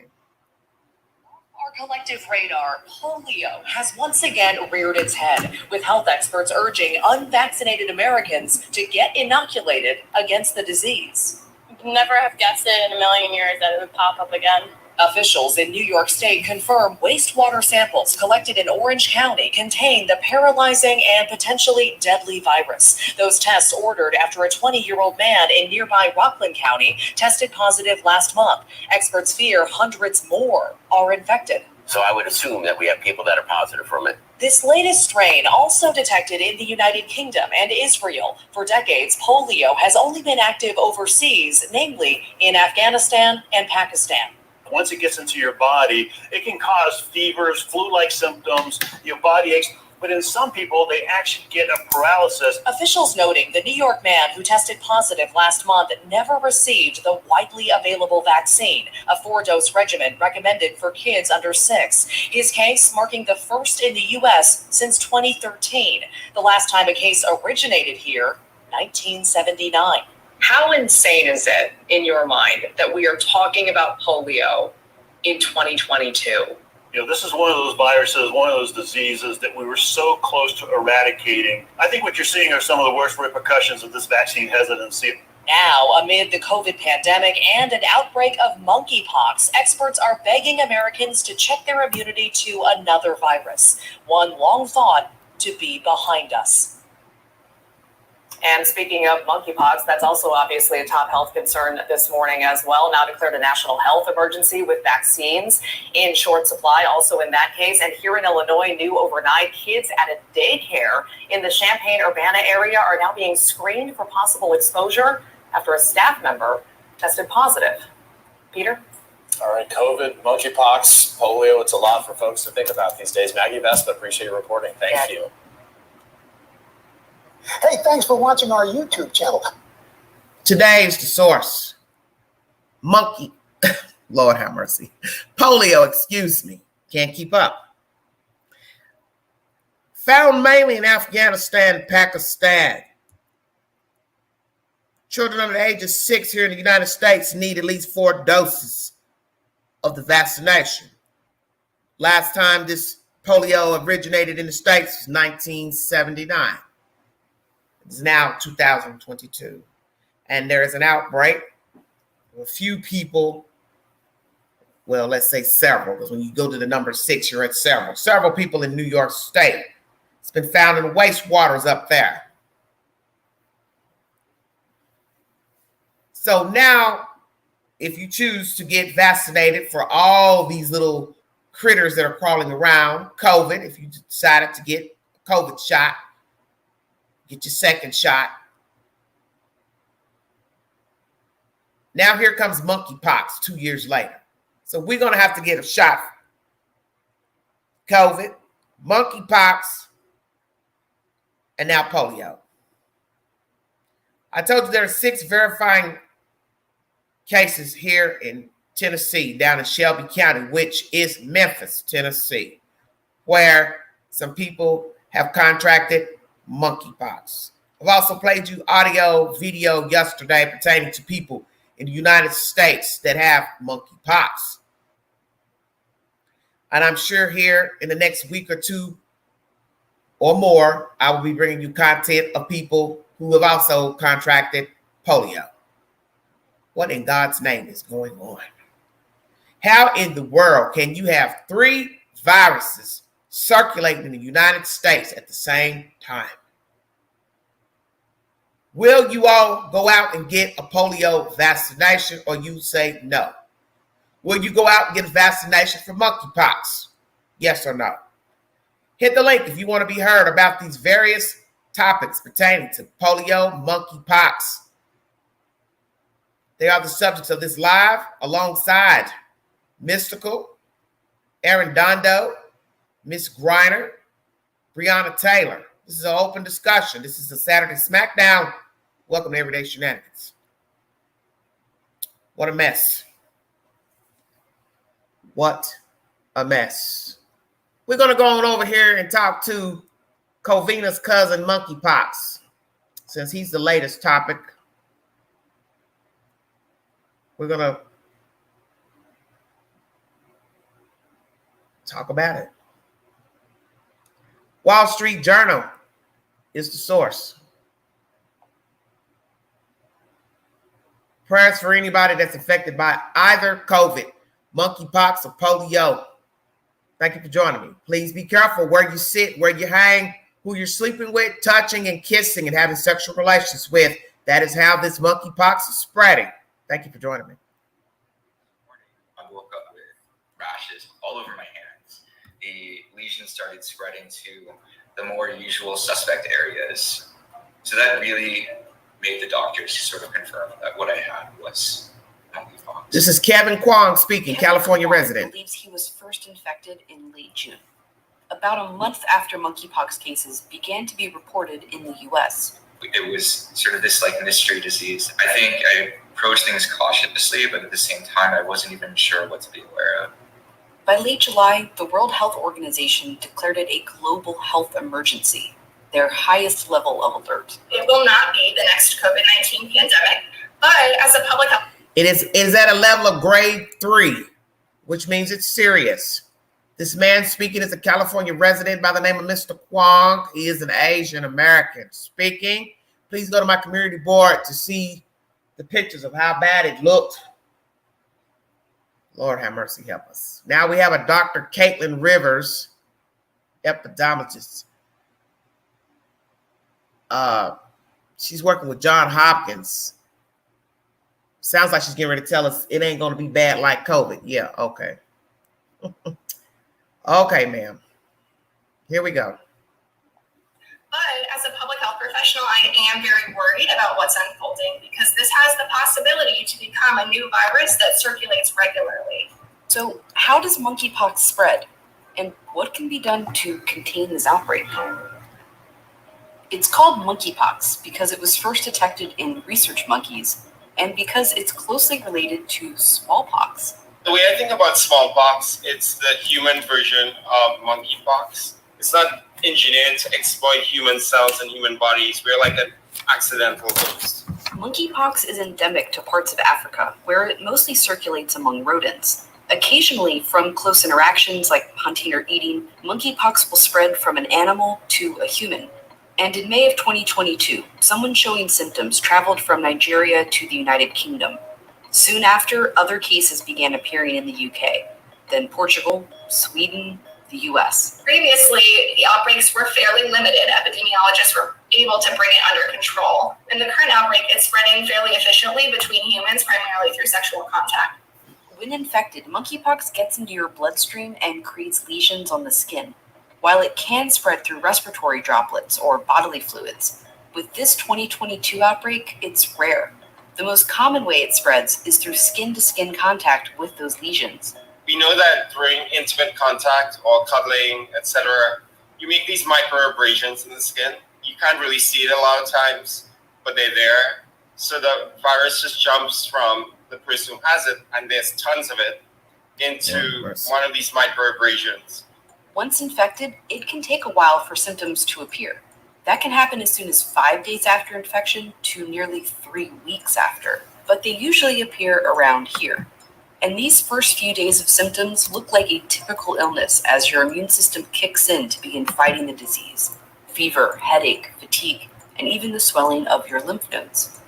Our collective radar, polio, has once again reared its head, with health experts urging unvaccinated Americans to get inoculated against the disease. Never have guessed it in a million years that it would pop up again. Officials in New York State confirm wastewater samples collected in Orange County contain the paralyzing and potentially deadly virus. Those tests ordered after a 20-year-old man in nearby Rockland County tested positive last month. Experts fear hundreds more are infected. So I would assume that we have people that are positive from it. This latest strain, also detected in the United Kingdom and Israel. For decades, polio has only been active overseas, namely in Afghanistan and Pakistan. Once it gets into your body, it can cause fevers, flu-like symptoms, your body aches. But in some people, they actually get a paralysis. Officials noting the New York man who tested positive last month never received the widely available vaccine, a 4-dose regimen recommended for kids under 6. His case marking the first in the U.S. since 2013. The last time a case originated here, 1979. How insane is it, in your mind, that we are talking about polio in 2022? You know, this is one of those viruses, one of those diseases that we were so close to eradicating. I think what you're seeing are some of the worst repercussions of this vaccine hesitancy. Now, amid the COVID pandemic and an outbreak of monkeypox, experts are begging Americans to check their immunity to another virus, one long thought to be behind us. And speaking of monkeypox, that's also obviously a top health concern this morning as well. Now declared a national health emergency with vaccines in short supply also in that case. And here in Illinois, new overnight, kids at a daycare in the Champaign-Urbana area are now being screened for possible exposure after a staff member tested positive. Peter? All right, COVID, monkeypox, polio, it's a lot for folks to think about these days. Maggie Vespa, appreciate your reporting. Thank you. Hey, thanks for watching our YouTube channel. Today is the source. Lord have mercy. Polio, excuse me. Can't keep up. Found mainly in Afghanistan and Pakistan. Children under the age of 6 here in the United States need at least 4 doses of the vaccination. Last time this polio originated in the States was 1979. It's now 2022. And there is an outbreak. A few people, well, let's say several, because when you go to the number 6, you're at several. Several people in New York State. It's been found in the wastewaters up there. So now if you choose to get vaccinated for all these little critters that are crawling around, COVID, if you decided to get a COVID shot, get your second shot. Now here comes monkeypox 2 years later. So we're going to have to get a shot. COVID, monkeypox, and now polio. I told you there are 6 verifying cases here in Tennessee, down in Shelby County, which is Memphis, Tennessee, where some people have contracted monkeypox. I've also played you audio, video yesterday pertaining to people in the United States that have monkeypox. And I'm sure here in the next week or two or more, I will be bringing you content of people who have also contracted polio. What in God's name is going on? How in the world can you have 3 viruses circulating in the United States at the same time? Will you all go out and get a polio vaccination, or you say no? Will you go out and get a vaccination for monkeypox? Yes or no? Hit the link if you want to be heard about these various topics pertaining to polio, monkeypox. They are the subjects of this live alongside Mystikal, Aaron Dondo, Miss Griner, Breonna Taylor. This is an open discussion. This is a Saturday Smackdown. Welcome to Everyday Shenanigans. What a mess. What a mess. We're going to go on over here and talk to Covina's cousin, Monkeypox, since he's the latest topic. We're going to talk about it. Wall Street Journal is the source. Prayers for anybody that's affected by either COVID, monkeypox, or polio. Thank you for joining me. Please be careful where you sit, where you hang, who you're sleeping with, touching and kissing and having sexual relations with. That is how this monkeypox is spreading. Thank you for joining me. I woke up with rashes all over my hands. The lesions started spreading to the more usual suspect areas. So that really made the doctors sort of confirm that what I had was monkeypox. This is Kevin Kwong speaking, California resident. Believes he was first infected in late June, about a month after monkeypox cases began to be reported in the U.S. It was sort of this like mystery disease. I think I approached things cautiously, but at the same time, I wasn't even sure what to be aware of. By late July, the World Health Organization declared it a global health emergency, their highest level of alert. It will not be the next COVID-19 pandemic, but as a public health... It is at a level of grade 3, which means it's serious. This man speaking is a California resident by the name of Mr. Kwong. He is an Asian American speaking. Please go to my community board to see the pictures of how bad it looked. Lord have mercy, help us. Now we have a Dr. Caitlin Rivers, epidemiologist. She's working with Johns Hopkins. Sounds like she's getting ready to tell us it ain't going to be bad like COVID. Yeah, okay. Okay, ma'am. Here we go. But as a public health professional, I am very worried about what's unfolding because this has the possibility to become a new virus that circulates regularly. So how does monkeypox spread? And what can be done to contain this outbreak? It's called monkeypox because it was first detected in research monkeys and because it's closely related to smallpox. The way I think about smallpox, it's the human version of monkeypox. It's not engineered to exploit human cells and human bodies. We're like an accidental host. Monkeypox is endemic to parts of Africa, where it mostly circulates among rodents. Occasionally, from close interactions like hunting or eating, monkeypox will spread from an animal to a human. And in May of 2022, someone showing symptoms traveled from Nigeria to the United Kingdom. Soon after, other cases began appearing in the UK, then Portugal, Sweden, the US. Previously, the outbreaks were fairly limited. Epidemiologists were able to bring it under control. In the current outbreak, it's spreading fairly efficiently between humans, primarily through sexual contact. When infected, monkeypox gets into your bloodstream and creates lesions on the skin. While it can spread through respiratory droplets or bodily fluids, with this 2022 outbreak, it's rare. The most common way it spreads is through skin-to-skin contact with those lesions. We know that during intimate contact or cuddling, etc., you make these microabrasions in the skin. You can't really see it a lot of times, but they're there. So the virus just jumps from the person who has it, and there's tons of it, into one of these microabrasions. Once infected, it can take a while for symptoms to appear. That can happen as soon as 5 days after infection to nearly 3 weeks after, but they usually appear around here. And these first few days of symptoms look like a typical illness as your immune system kicks in to begin fighting the disease. Fever, headache, fatigue, and even the swelling of your lymph nodes.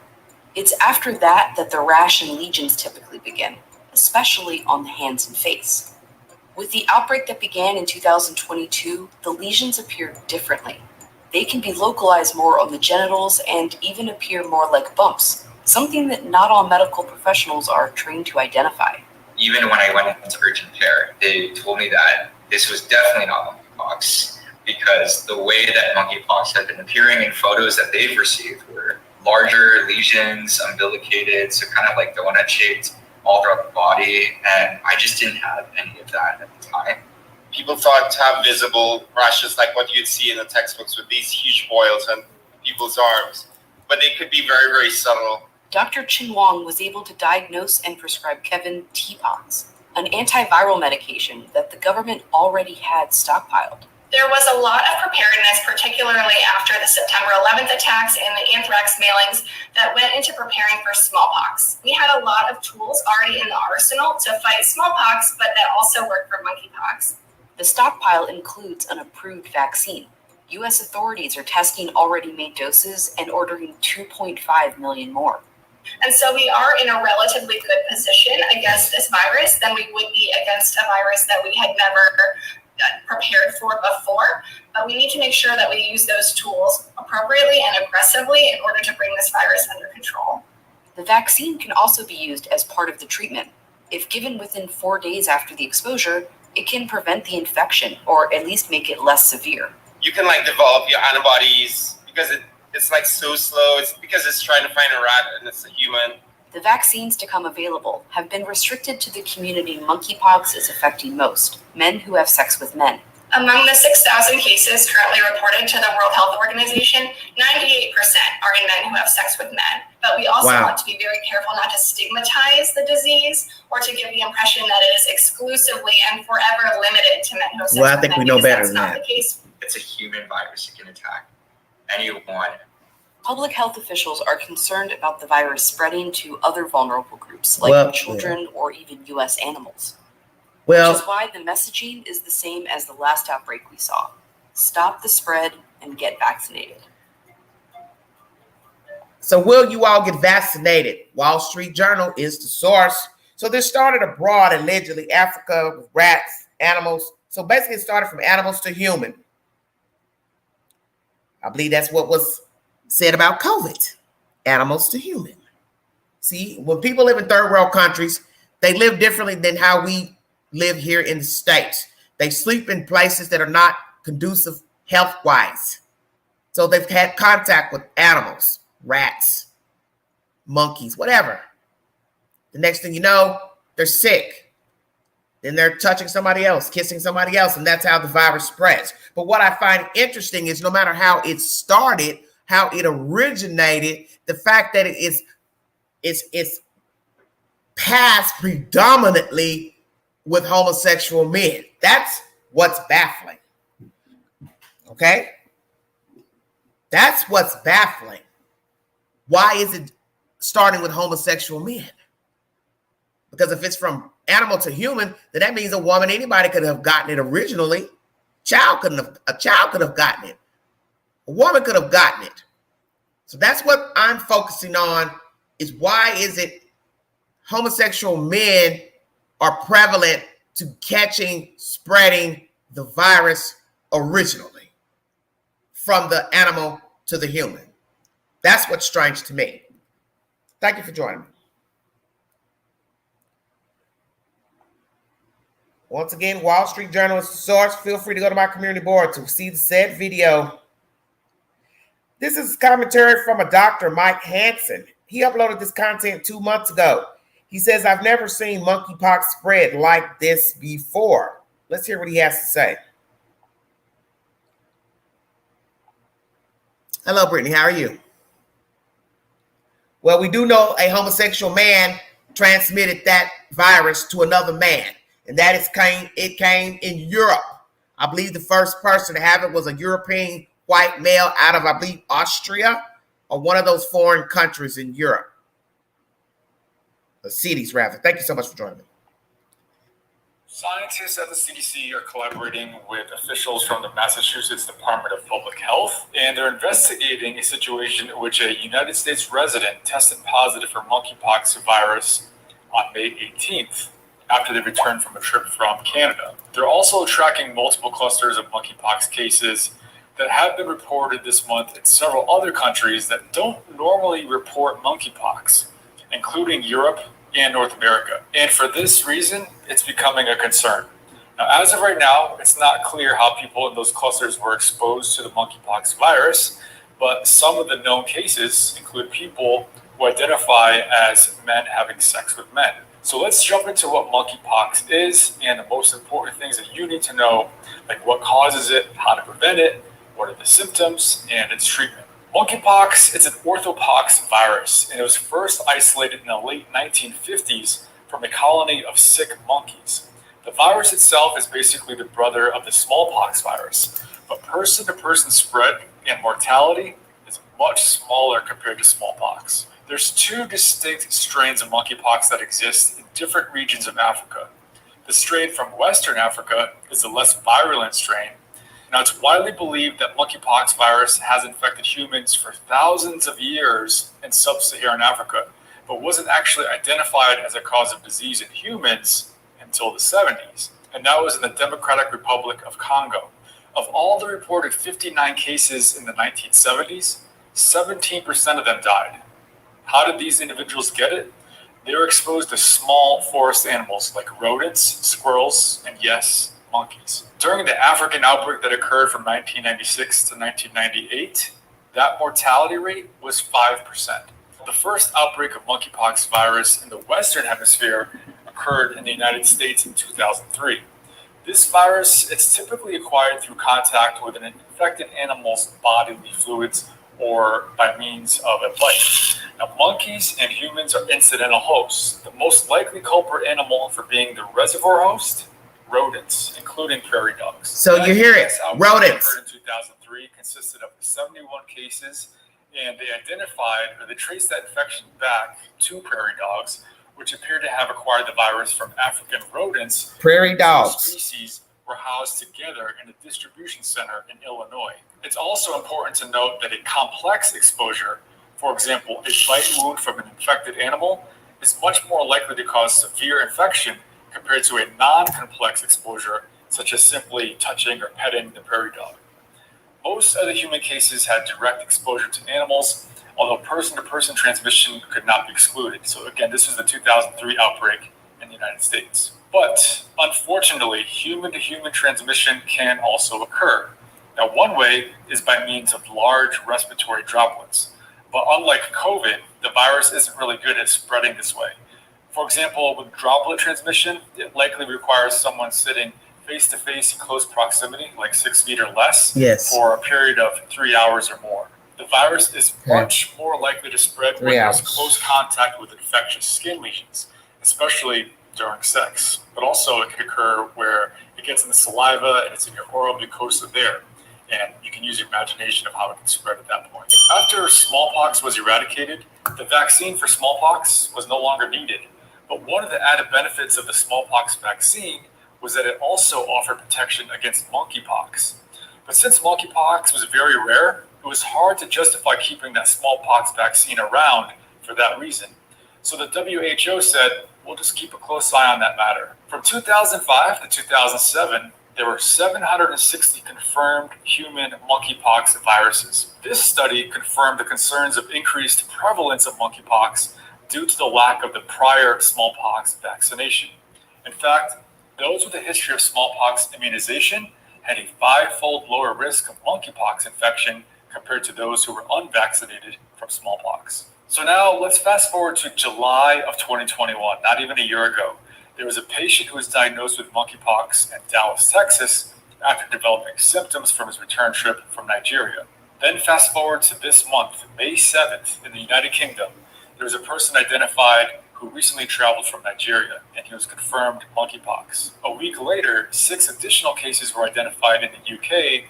It's after that that the rash and lesions typically begin, especially on the hands and face. With the outbreak that began in 2022, the lesions appear differently. They can be localized more on the genitals and even appear more like bumps, something that not all medical professionals are trained to identify. Even when I went into urgent care, they told me that this was definitely not monkeypox, because the way that monkeypox had been appearing in photos that they've received were larger lesions, umbilicated, so kind of like donut shaped all throughout the body, and I just didn't have any of that at the time. People thought to have visible rashes like what you'd see in the textbooks with these huge boils on people's arms, but they could be very, very subtle. Dr. Chin Wong was able to diagnose and prescribe Kevin T-Pox, an antiviral medication that the government already had stockpiled. There was a lot of preparedness, particularly after the September 11th attacks and the anthrax mailings that went into preparing for smallpox. We had a lot of tools already in the arsenal to fight smallpox, but that also worked for monkeypox. The stockpile includes an approved vaccine. U.S. authorities are testing already made doses and ordering 2.5 million more. And so we are in a relatively good position against this virus than we would be against a virus that we had never prepared for before, but we need to make sure that we use those tools appropriately and aggressively in order to bring this virus under control. The vaccine can also be used as part of the treatment. If given within 4 days after the exposure, it can prevent the infection or at least make it less severe. You can develop your antibodies because it's so slow. It's because it's trying to find a rat and it's a human. The vaccines to come available have been restricted to the community monkeypox is affecting most, men who have sex with men. Among the 6,000 cases currently reported to the World Health Organization, 98% are in men who have sex with men. But we also want to be very careful not to stigmatize the disease or to give the impression that it is exclusively and forever limited to men who have sex with men. Well, I think we know better than that. That's not the case. It's a human virus. It can attack anyone. Public health officials are concerned about the virus spreading to other vulnerable groups like children or even U.S. animals. Which is why the messaging is the same as the last outbreak we saw. Stop the spread and get vaccinated. So will you all get vaccinated? Wall Street Journal is the source. So this started abroad, allegedly Africa, with rats, animals. So basically it started from animals to human. I believe that's what was said about COVID, animals to human. See, when people live in third world countries, they live differently than how we live here in the States. They sleep in places that are not conducive health-wise. So they've had contact with animals, rats, monkeys, whatever. The next thing you know, they're sick. Then they're touching somebody else, kissing somebody else, and that's how the virus spreads. But what I find interesting is no matter how it started, how it originated, the fact that it's passed predominantly with homosexual men. That's what's baffling. Okay? That's what's baffling. Why is it starting with homosexual men? Because if it's from animal to human, then that means a woman, anybody could have gotten it originally. A child could have gotten it. A woman could have gotten it. So that's what I'm focusing on, is why is it homosexual men are prevalent to spreading the virus originally from the animal to the human. That's what's strange to me. Thank you for joining me. Once again, Wall Street Journal is the source. Feel free to go to my community board to see the said video. This is commentary from a Dr. Mike Hansen. He uploaded this content 2 months ago. He says, I've never seen monkeypox spread like this before. Let's hear what he has to say. Hello, Brittney. How are you? Well, we do know a homosexual man transmitted that virus to another man, and that is it came in Europe. I believe the first person to have it was a European white male out of, I believe, Austria or one of those foreign countries in Europe. The cities, rather. Thank you so much for joining me. Scientists at the CDC are collaborating with officials from the Massachusetts Department of Public Health, and they're investigating a situation in which a United States resident tested positive for monkeypox virus on May 18th after they returned from a trip from Canada. They're also tracking multiple clusters of monkeypox cases that have been reported this month in several other countries that don't normally report monkeypox, including Europe and North America. And for this reason, it's becoming a concern. Now, as of right now, it's not clear how people in those clusters were exposed to the monkeypox virus, but some of the known cases include people who identify as men having sex with men. So let's jump into what monkeypox is and the most important things that you need to know, like what causes it, how to prevent it, what are the symptoms, and its treatment. Monkeypox is an orthopox virus, and it was first isolated in the late 1950s from a colony of sick monkeys. The virus itself is basically the brother of the smallpox virus, but person-to-person spread and mortality is much smaller compared to smallpox. There's 2 distinct strains of monkeypox that exist in different regions of Africa. The strain from Western Africa is the less virulent strain. Now, it's widely believed that monkeypox virus has infected humans for thousands of years in sub-Saharan Africa, but wasn't actually identified as a cause of disease in humans until the 70s. And that was in the Democratic Republic of Congo. Of all the reported 59 cases in the 1970s, 17% of them died. How did these individuals get it? They were exposed to small forest animals like rodents, squirrels, and yes, monkeys. During the African outbreak that occurred from 1996 to 1998, that mortality rate was 5%. The first outbreak of monkeypox virus in the Western Hemisphere occurred in the United States in 2003. This virus is typically acquired through contact with an infected animal's bodily fluids or by means of a bite. Now, monkeys and humans are incidental hosts. The most likely culprit animal for being the reservoir host, rodents, including prairie dogs. So you hear it, rodents. Occurred in 2003 consisted of 71 cases, and they identified or they traced that infection back to prairie dogs, which appear to have acquired the virus from African rodents. Prairie dogs. Species were housed together in a distribution center in Illinois. It's also important to note that a complex exposure, for example, a bite wound from an infected animal, is much more likely to cause severe infection compared to a non-complex exposure, such as simply touching or petting the prairie dog. Most of the human cases had direct exposure to animals, although person-to-person transmission could not be excluded. So again, this was the 2003 outbreak in the United States. But unfortunately, human-to-human transmission can also occur. Now, one way is by means of large respiratory droplets. But unlike COVID, the virus isn't really good at spreading this way. For example, with droplet transmission, it likely requires someone sitting face-to-face in close proximity, like 6 feet or less, for a period of 3 hours or more. The virus is much more likely to spread when there's close contact with infectious skin lesions, especially during sex. But also it could occur where it gets in the saliva and it's in your oral mucosa there. And you can use your imagination of how it can spread at that point. After smallpox was eradicated, the vaccine for smallpox was no longer needed. But one of the added benefits of the smallpox vaccine was that it also offered protection against monkeypox. But since monkeypox was very rare, it was hard to justify keeping that smallpox vaccine around for that reason. So the WHO said, we'll just keep a close eye on that matter. From 2005 to 2007, there were 760 confirmed human monkeypox viruses. This study confirmed the concerns of increased prevalence of monkeypox due to the lack of the prior smallpox vaccination. In fact, those with a history of smallpox immunization had a 5-fold lower risk of monkeypox infection compared to those who were unvaccinated from smallpox. So now let's fast forward to July of 2021, not even a year ago. There was a patient who was diagnosed with monkeypox in Dallas, Texas, after developing symptoms from his return trip from Nigeria. Then fast forward to this month, May 7th, in the United Kingdom. There was a person identified who recently traveled from Nigeria, and he was confirmed monkeypox. A week later, 6 additional cases were identified in the UK,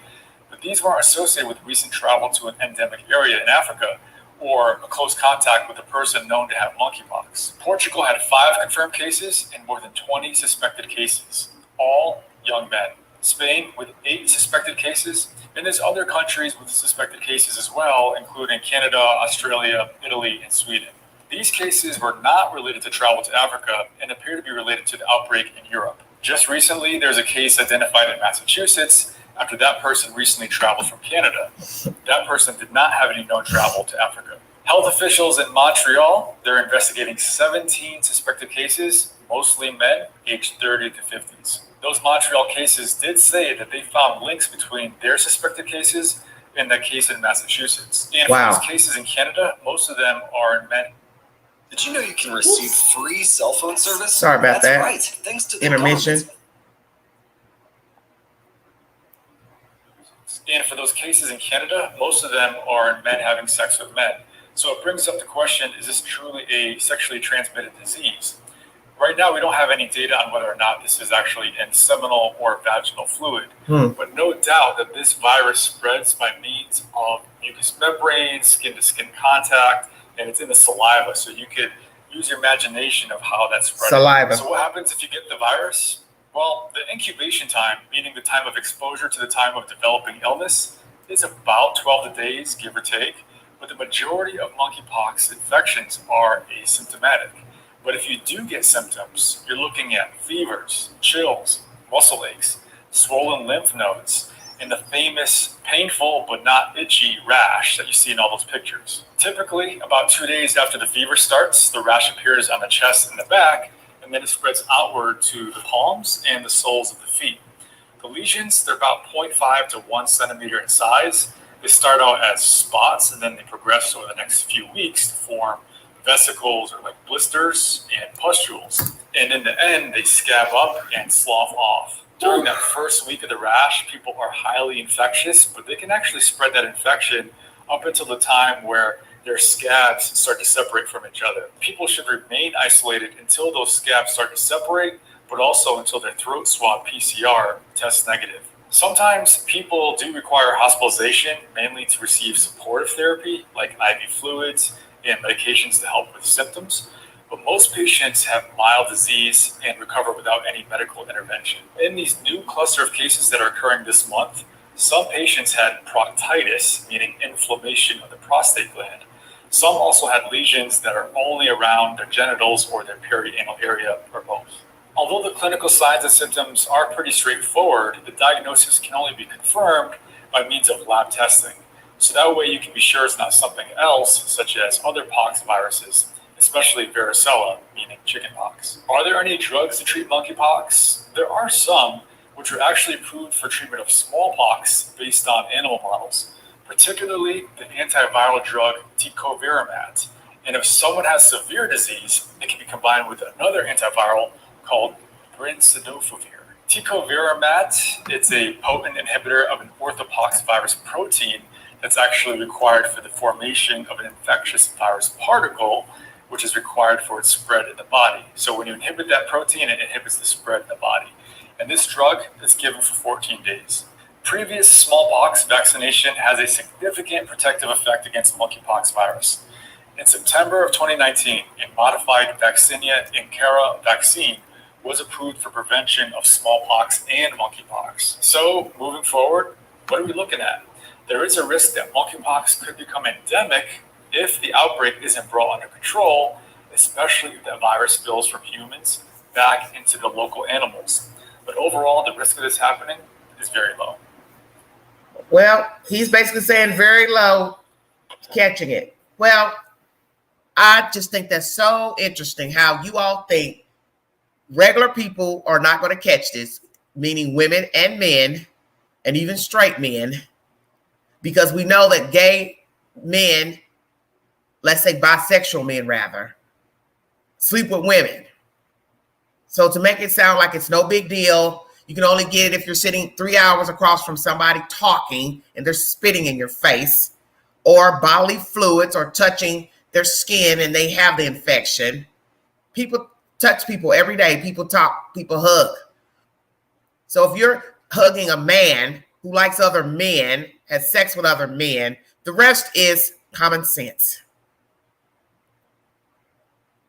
but these weren't associated with recent travel to an endemic area in Africa or a close contact with a person known to have monkeypox. Portugal had 5 confirmed cases and more than 20 suspected cases, all young men. Spain with 8 suspected cases, and there's other countries with suspected cases as well, including Canada, Australia, Italy, and Sweden. These cases were not related to travel to Africa and appear to be related to the outbreak in Europe. Just recently, there's a case identified in Massachusetts after that person recently traveled from Canada. That person did not have any known travel to Africa. Health officials in Montreal, they're investigating 17 suspected cases, mostly men aged 30 to 50s. Those Montreal cases did say that they found links between their suspected cases and the case in Massachusetts. And for those cases in Canada, most of them are in men. Did you know you can receive free cell phone service? Sorry about That's that. Right. Thanks to the Intermission. government. And for those cases in Canada, most of them are in men having sex with men. So it brings up the question, is this truly a sexually transmitted disease? Right now, we don't have any data on whether or not this is actually in seminal or vaginal fluid. But no doubt that this virus spreads by means of mucous membranes, skin-to-skin contact, and it's in the saliva. So you could use your imagination of how that's spreading. Saliva. So what happens if you get the virus? Well, the incubation time, meaning the time of exposure to the time of developing illness, is about 12 days, give or take. But the majority of monkeypox infections are asymptomatic. But if you do get symptoms, you're looking at fevers, chills, muscle aches, swollen lymph nodes, and the famous painful but not itchy rash that you see in all those pictures. Typically, about 2 days after the fever starts, the rash appears on the chest and the back, and then it spreads outward to the palms and the soles of the feet. The lesions, they're about 0.5 to 1 centimeter in size. They start out as spots, and then they progress over the next few weeks to form vesicles or like blisters and pustules. And in the end, they scab up and slough off. During that first week of the rash, people are highly infectious, but they can actually spread that infection up until the time where their scabs start to separate from each other. People should remain isolated until those scabs start to separate, but also until their throat swab PCR tests negative. Sometimes people do require hospitalization, mainly to receive supportive therapy like IV fluids and medications to help with symptoms. But most patients have mild disease and recover without any medical intervention. In these new cluster of cases that are occurring this month, some patients had proctitis, meaning inflammation of the prostate gland. Some also had lesions that are only around their genitals or their perianal area or both. Although the clinical signs and symptoms are pretty straightforward, the diagnosis can only be confirmed by means of lab testing. So that way you can be sure it's not something else, such as other pox viruses, especially varicella, meaning chickenpox. Are there any drugs to treat monkeypox? There are some, which are actually approved for treatment of smallpox based on animal models, particularly the antiviral drug tecovirimat. And if someone has severe disease, it can be combined with another antiviral called brincidofovir. Tecovirimat, it's a potent inhibitor of an orthopox virus protein that's actually required for the formation of an infectious virus particle, which is required for its spread in the body. So when you inhibit that protein, it inhibits the spread in the body. And this drug is given for 14 days. Previous smallpox vaccination has a significant protective effect against monkeypox virus. In September of 2019, a modified Vaccinia Incara vaccine was approved for prevention of smallpox and monkeypox. So moving forward, what are we looking at? There is a risk that monkeypox could become endemic if the outbreak isn't brought under control, especially if the virus spills from humans back into the local animals. but overall, the risk of this happening is very low. Well, he's basically saying very low catching it. Well, I just think that's so interesting how you all think regular people are not going to catch this, meaning women and men, and even straight men, because we know that gay men, let's say bisexual men rather, sleep with women. So to make it sound like it's no big deal, you can only get it if you're sitting 3 hours across from somebody talking and they're spitting in your face, or bodily fluids, or touching their skin and they have the infection. People touch people every day. People talk, people hug. So if you're hugging a man who likes other men, has sex with other men, the rest is common sense.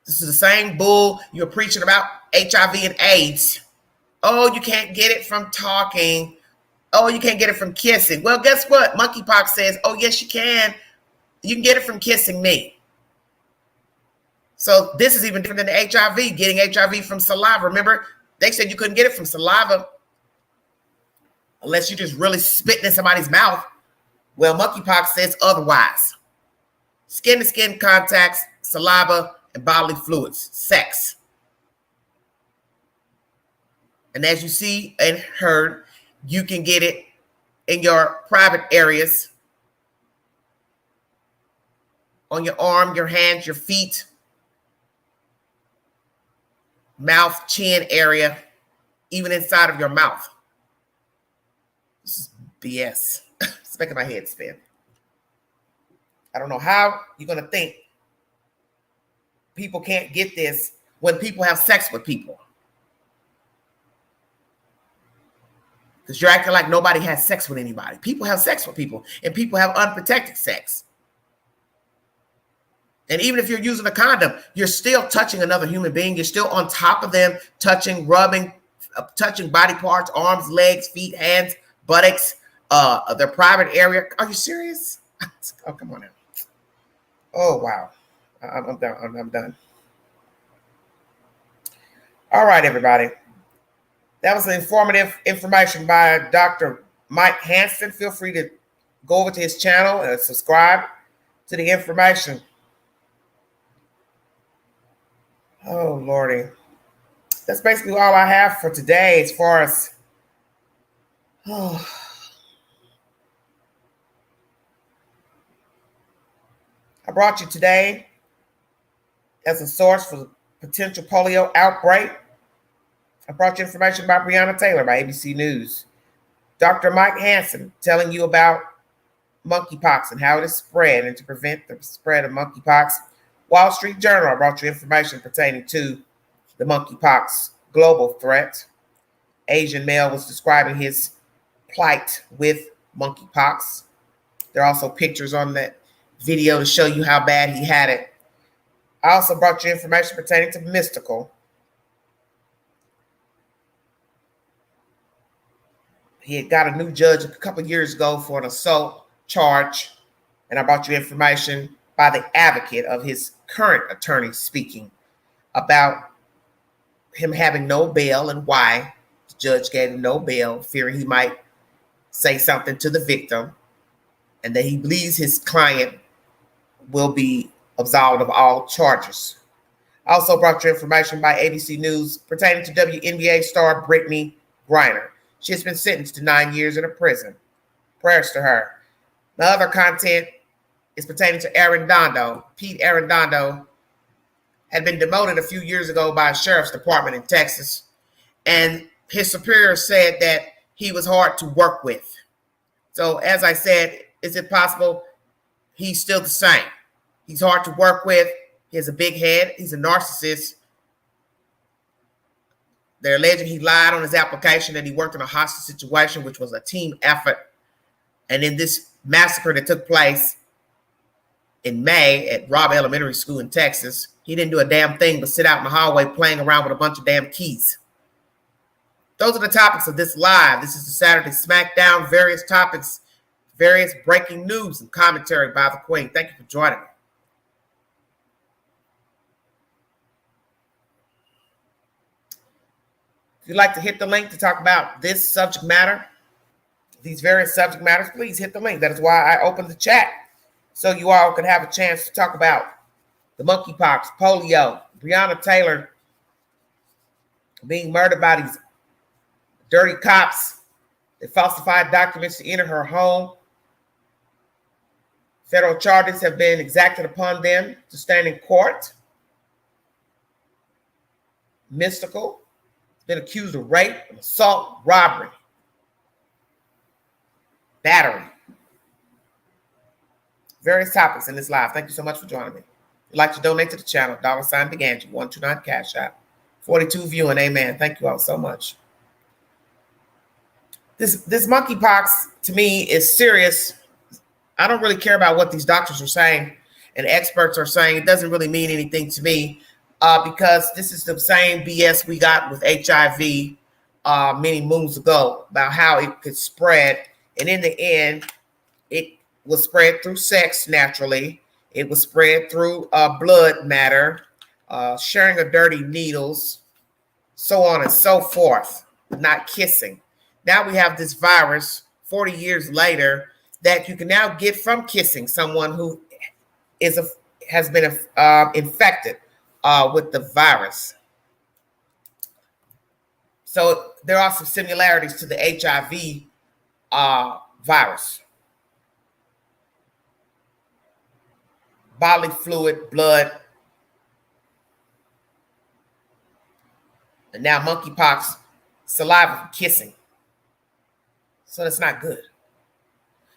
This is the same bull you're preaching about HIV and AIDS. Oh, you can't get it from talking. Oh, you can't get it from kissing. Well, guess what? Monkeypox says, oh, yes, you can. You can get it from kissing me. So this is even different than the HIV, getting HIV from saliva. Remember, they said you couldn't get it from saliva unless you just really spitting in somebody's mouth. Well, monkeypox says otherwise. Skin-to-skin contacts, saliva, and bodily fluids, sex. And as you see and heard, you can get it in your private areas, on your arm, your hands, your feet, mouth, chin area, even inside of your mouth. This is BS. It's making my head spin. I don't know how you're going to think people can't get this when people have sex with people. Because you're acting like nobody has sex with anybody. People have sex with people, and people have unprotected sex. And even if you're using a condom, you're still touching another human being. You're still on top of them, touching, rubbing, touching body parts, arms, legs, feet, hands, buttocks, their private area. Are you serious? Oh, come on now. Oh, wow. I'm done. I'm done. All right, everybody. That was informative information by Dr. Mike Hansen. Feel free to go over to his channel and subscribe to the information. Oh, Lordy. That's basically all I have for today as far as... Oh. I brought you today as a source for the potential polio outbreak. I brought you information about Breonna Taylor by ABC News. Dr. Mike Hansen telling you about monkeypox and how it is spread and to prevent the spread of monkeypox. Wall Street Journal, I brought you information pertaining to the monkeypox global threat. Asian male was describing his plight with monkeypox. There are also pictures on that video to show you how bad he had it. I also brought you information pertaining to Mystikal. He had got a new judge a couple of years ago for an assault charge, and I brought you information by the advocate of his current attorney speaking about him having no bail and why the judge gave him no bail, fearing he might say something to the victim, and that he believes his client will be absolved of all charges. I also brought you information by ABC News pertaining to WNBA star Brittney Griner. She has been sentenced to 9 years in a prison. Prayers to her. The other content is pertaining to Arredondo. Pete Arredondo had been demoted a few years ago by a sheriff's department in Texas, and his superior said that he was hard to work with. So as I said, is it possible he's still the same? He's hard to work with. He has a big head. He's a narcissist. They're alleging he lied on his application that he worked in a hostage situation, which was a team effort. And in this massacre that took place in May at Robb Elementary School in Texas, he didn't do a damn thing but sit out in the hallway playing around with a bunch of damn keys. Those are the topics of this live. This is the Saturday Smackdown, various topics, various breaking news and commentary by the Queen. Thank you for joining me. If you'd like to hit the link to talk about this subject matter, these various subject matters, please hit the link. That is why I opened the chat, so you all could have a chance to talk about the monkeypox, polio, Breonna Taylor being murdered by these dirty cops that falsified documents to enter her home. Federal charges have been exacted upon them to stand in court. Mystikal has been accused of rape, assault, robbery, battery. Various topics in this live. Thank you so much for joining me. If you'd like to donate to the channel, $BigAngie, 129 Cash App, 42 viewing. Amen. Thank you all so much. This monkeypox to me is serious. I don't really care about what these doctors are saying and experts are saying. It doesn't really mean anything to me because this is the same BS we got with HIV many moons ago about how it could spread. And in the end, it was spread through sex naturally. It was spread through blood matter, sharing of dirty needles, so on and so forth, not kissing. Now we have this virus 40 years later that you can now get from kissing someone who has been infected with the virus. So there are some similarities to the HIV virus. Bodily fluid, blood. And now monkeypox, saliva from kissing. So that's not good.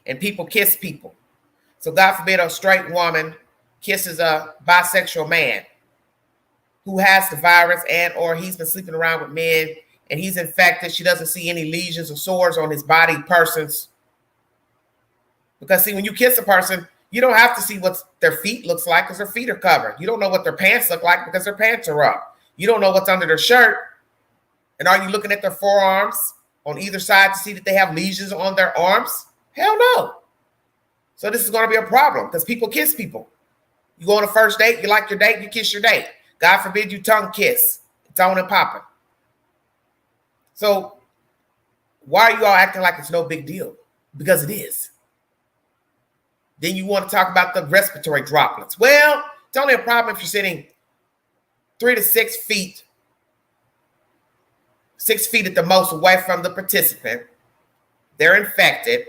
And people kiss people. So God forbid a straight woman kisses a bisexual man who has the virus and or he's been sleeping around with men and he's infected. She doesn't see any lesions or sores on his body, persons. Because see, when you kiss a person, you don't have to see what their feet looks like because their feet are covered. You don't know what their pants look like because their pants are up. You don't know what's under their shirt. And are you looking at their forearms on either side to see that they have lesions on their arms? Hell no. So this is going to be a problem because people kiss people. You go on a first date, you like your date, you kiss your date. God forbid you tongue kiss. It's on and popping. So why are you all acting like it's no big deal? Because it is. Then you want to talk about the respiratory droplets. Well, it's only a problem if you're sitting 3 to 6 feet, 6 feet at the most away from the participant. They're infected.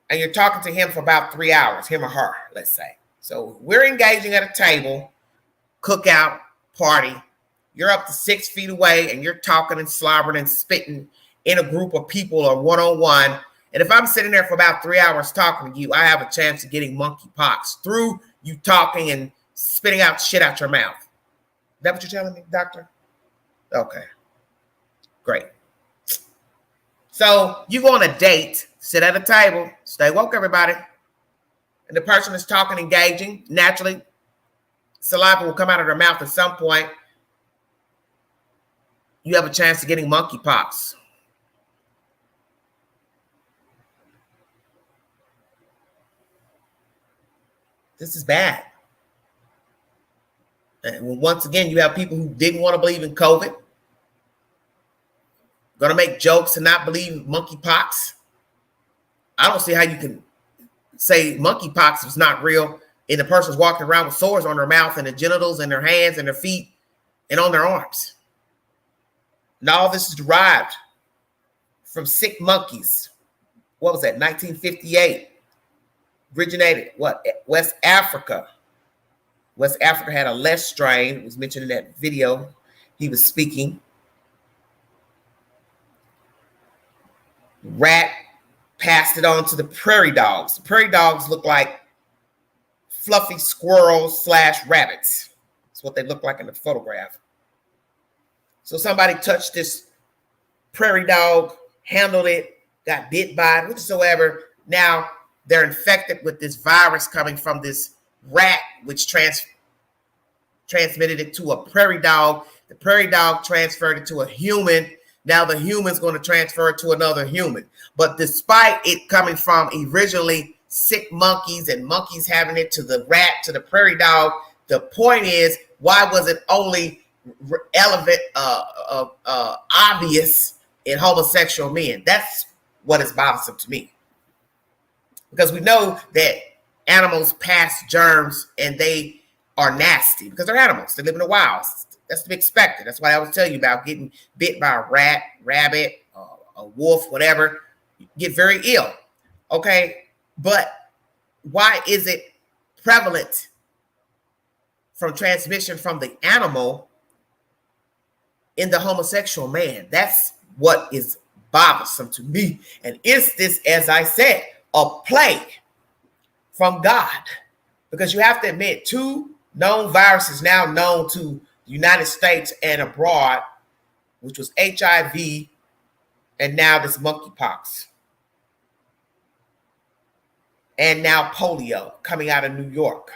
And you're talking to him for about 3 hours, him or her, let's say. So we're engaging at a table, cookout, party. You're up to 6 feet away and you're talking and slobbering and spitting in a group of people or one-on-one. And if I'm sitting there for about 3 hours talking to you, I have a chance of getting monkeypox through you talking and spitting out shit out your mouth. Is that what you're telling me, doctor? Okay. Great. So you go on a date, sit at a table, stay woke, everybody. And the person is talking, engaging. Naturally, saliva will come out of their mouth at some point. You have a chance of getting monkeypox. This is bad. And once again, you have people who didn't want to believe in COVID. Going to make jokes and not believe monkeypox. I don't see how you can say monkeypox is not real and the person's walking around with sores on their mouth and their genitals and their hands and their feet and on their arms. And all this is derived from sick monkeys. What was that, 1958? Originated, what, West Africa. West Africa had a less strain. It was mentioned in that video he was speaking. Rat passed it on to the prairie dogs. The prairie dogs look like fluffy squirrels / rabbits. That's what they look like in the photograph. So somebody touched this prairie dog, handled it, got bit by it, whatsoever. Now they're infected with this virus coming from this rat, which transmitted it to a prairie dog. The prairie dog transferred it to a human. Now the human's going to transfer it to another human. But despite it coming from originally sick monkeys and monkeys having it to the rat, to the prairie dog, the point is, why was it only obvious in homosexual men. That's what is bothersome to me. Because we know that animals pass germs and they are nasty because they're animals. They live in the wild. That's to be expected. That's why I was telling you about getting bit by a rat, rabbit, a wolf, whatever. You get very ill. Okay? But why is it prevalent from transmission from the animal in the homosexual man? That's what is bothersome to me. And is this, as I said, a plague from God? Because you have to admit, 2 known viruses now known to the United States and abroad, which was HIV and now this monkeypox. And now polio coming out of New York.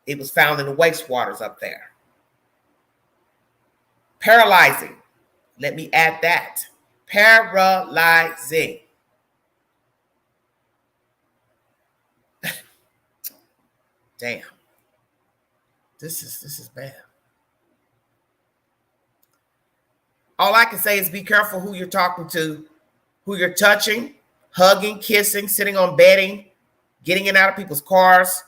It was found in the wastewaters up there. Paralyzing. Let me add that. Paralyzing. Damn. This is bad. All I can say is be careful who you're talking to, who you're touching, hugging, kissing, sitting on bedding, getting in and out of people's cars,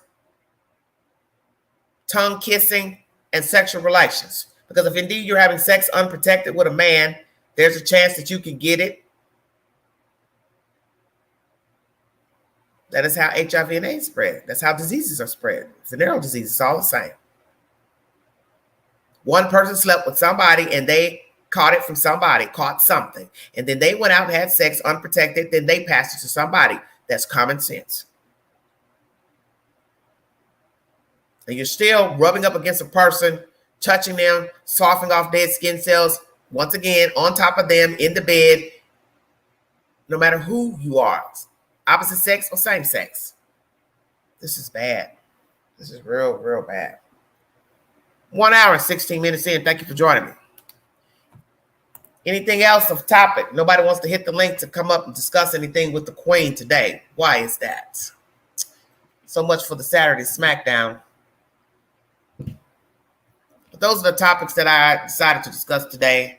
tongue kissing, and sexual relations. Because if indeed you're having sex unprotected with a man, there's a chance that you can get it. That is how HIV and AIDS spread. That's how diseases are spread. Venereal disease is all the same. One person slept with somebody and they caught it from somebody, caught something. And then they went out and had sex unprotected. Then they passed it to somebody. That's common sense. And you're still rubbing up against a person, touching them, softening off dead skin cells, once again, on top of them, in the bed, no matter who you are, opposite sex or same sex. This is bad. This is real, real bad. 1 hour and 16 minutes in. Thank you for joining me. Anything else of topic? Nobody wants to hit the link to come up and discuss anything with the Queen today. Why is that? So much for the Saturday Smackdown. But those are the topics that I decided to discuss today.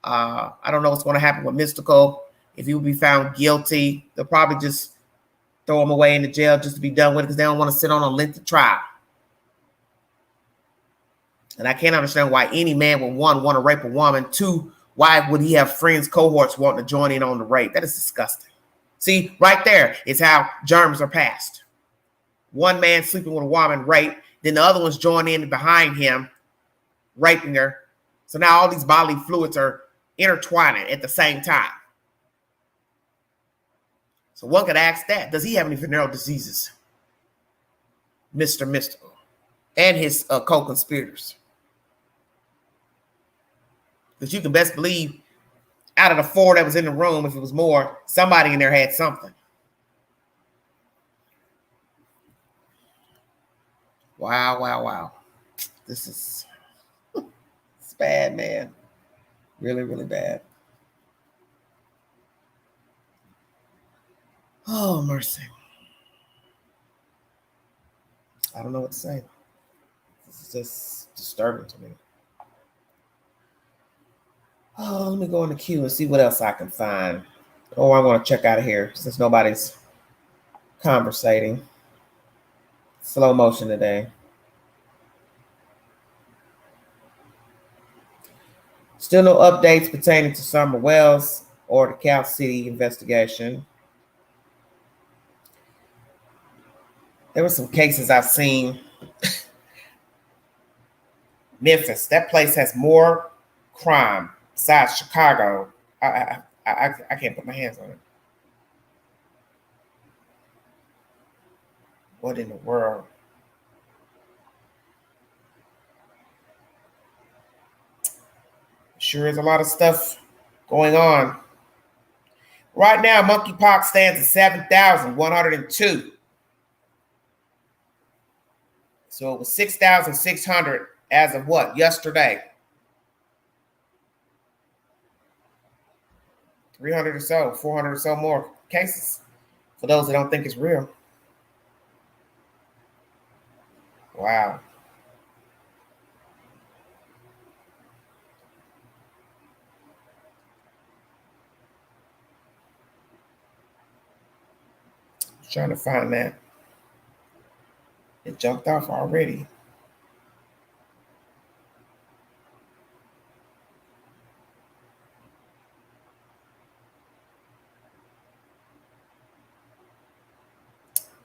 I don't know what's going to happen with Mystikal. If he will be found guilty, they'll probably just throw him away in the jail just to be done with it because they don't want to sit on a lengthy trial. And I can't understand why any man would, 1, want to rape a woman. 2, why would he have friends, cohorts wanting to join in on the rape? That is disgusting. See, right there is how germs are passed. One man sleeping with a woman, rape, then the other one's joined in behind him, raping her. So now all these bodily fluids are intertwining at the same time. So one could ask that, does he have any venereal diseases? Mr. Mystikal and his co-conspirators. Because you can best believe out of the 4 that was in the room, if it was more, somebody in there had something. Wow, wow, wow. This is it's bad, man. Really, really bad. Oh, mercy. I don't know what to say. This is just disturbing to me. Oh, let me go in the queue and see what else I can find. Oh, I want to check out of here since nobody's conversating. Slow motion today. Still no updates pertaining to Summer Wells or the Cal City investigation. There were some cases I've seen. Memphis, that place has more crime besides Chicago. I can't put my hands on it. What in the world? Sure is a lot of stuff going on. Right now, monkeypox stands at 7,102. So it was 6,600 as of what? Yesterday. 300 or so, 400 or so more cases for those that don't think it's real. Wow. Trying to find that. It jumped off already.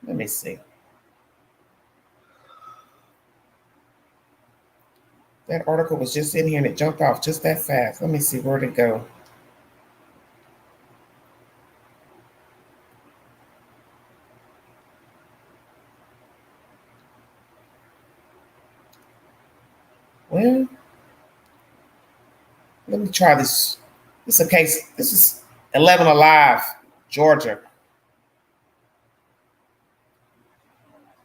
Let me see. That article was just in here and it jumped off just that fast. Let me see, where'd it go? Well, let me try this. This is a case. This is 11 Alive, Georgia.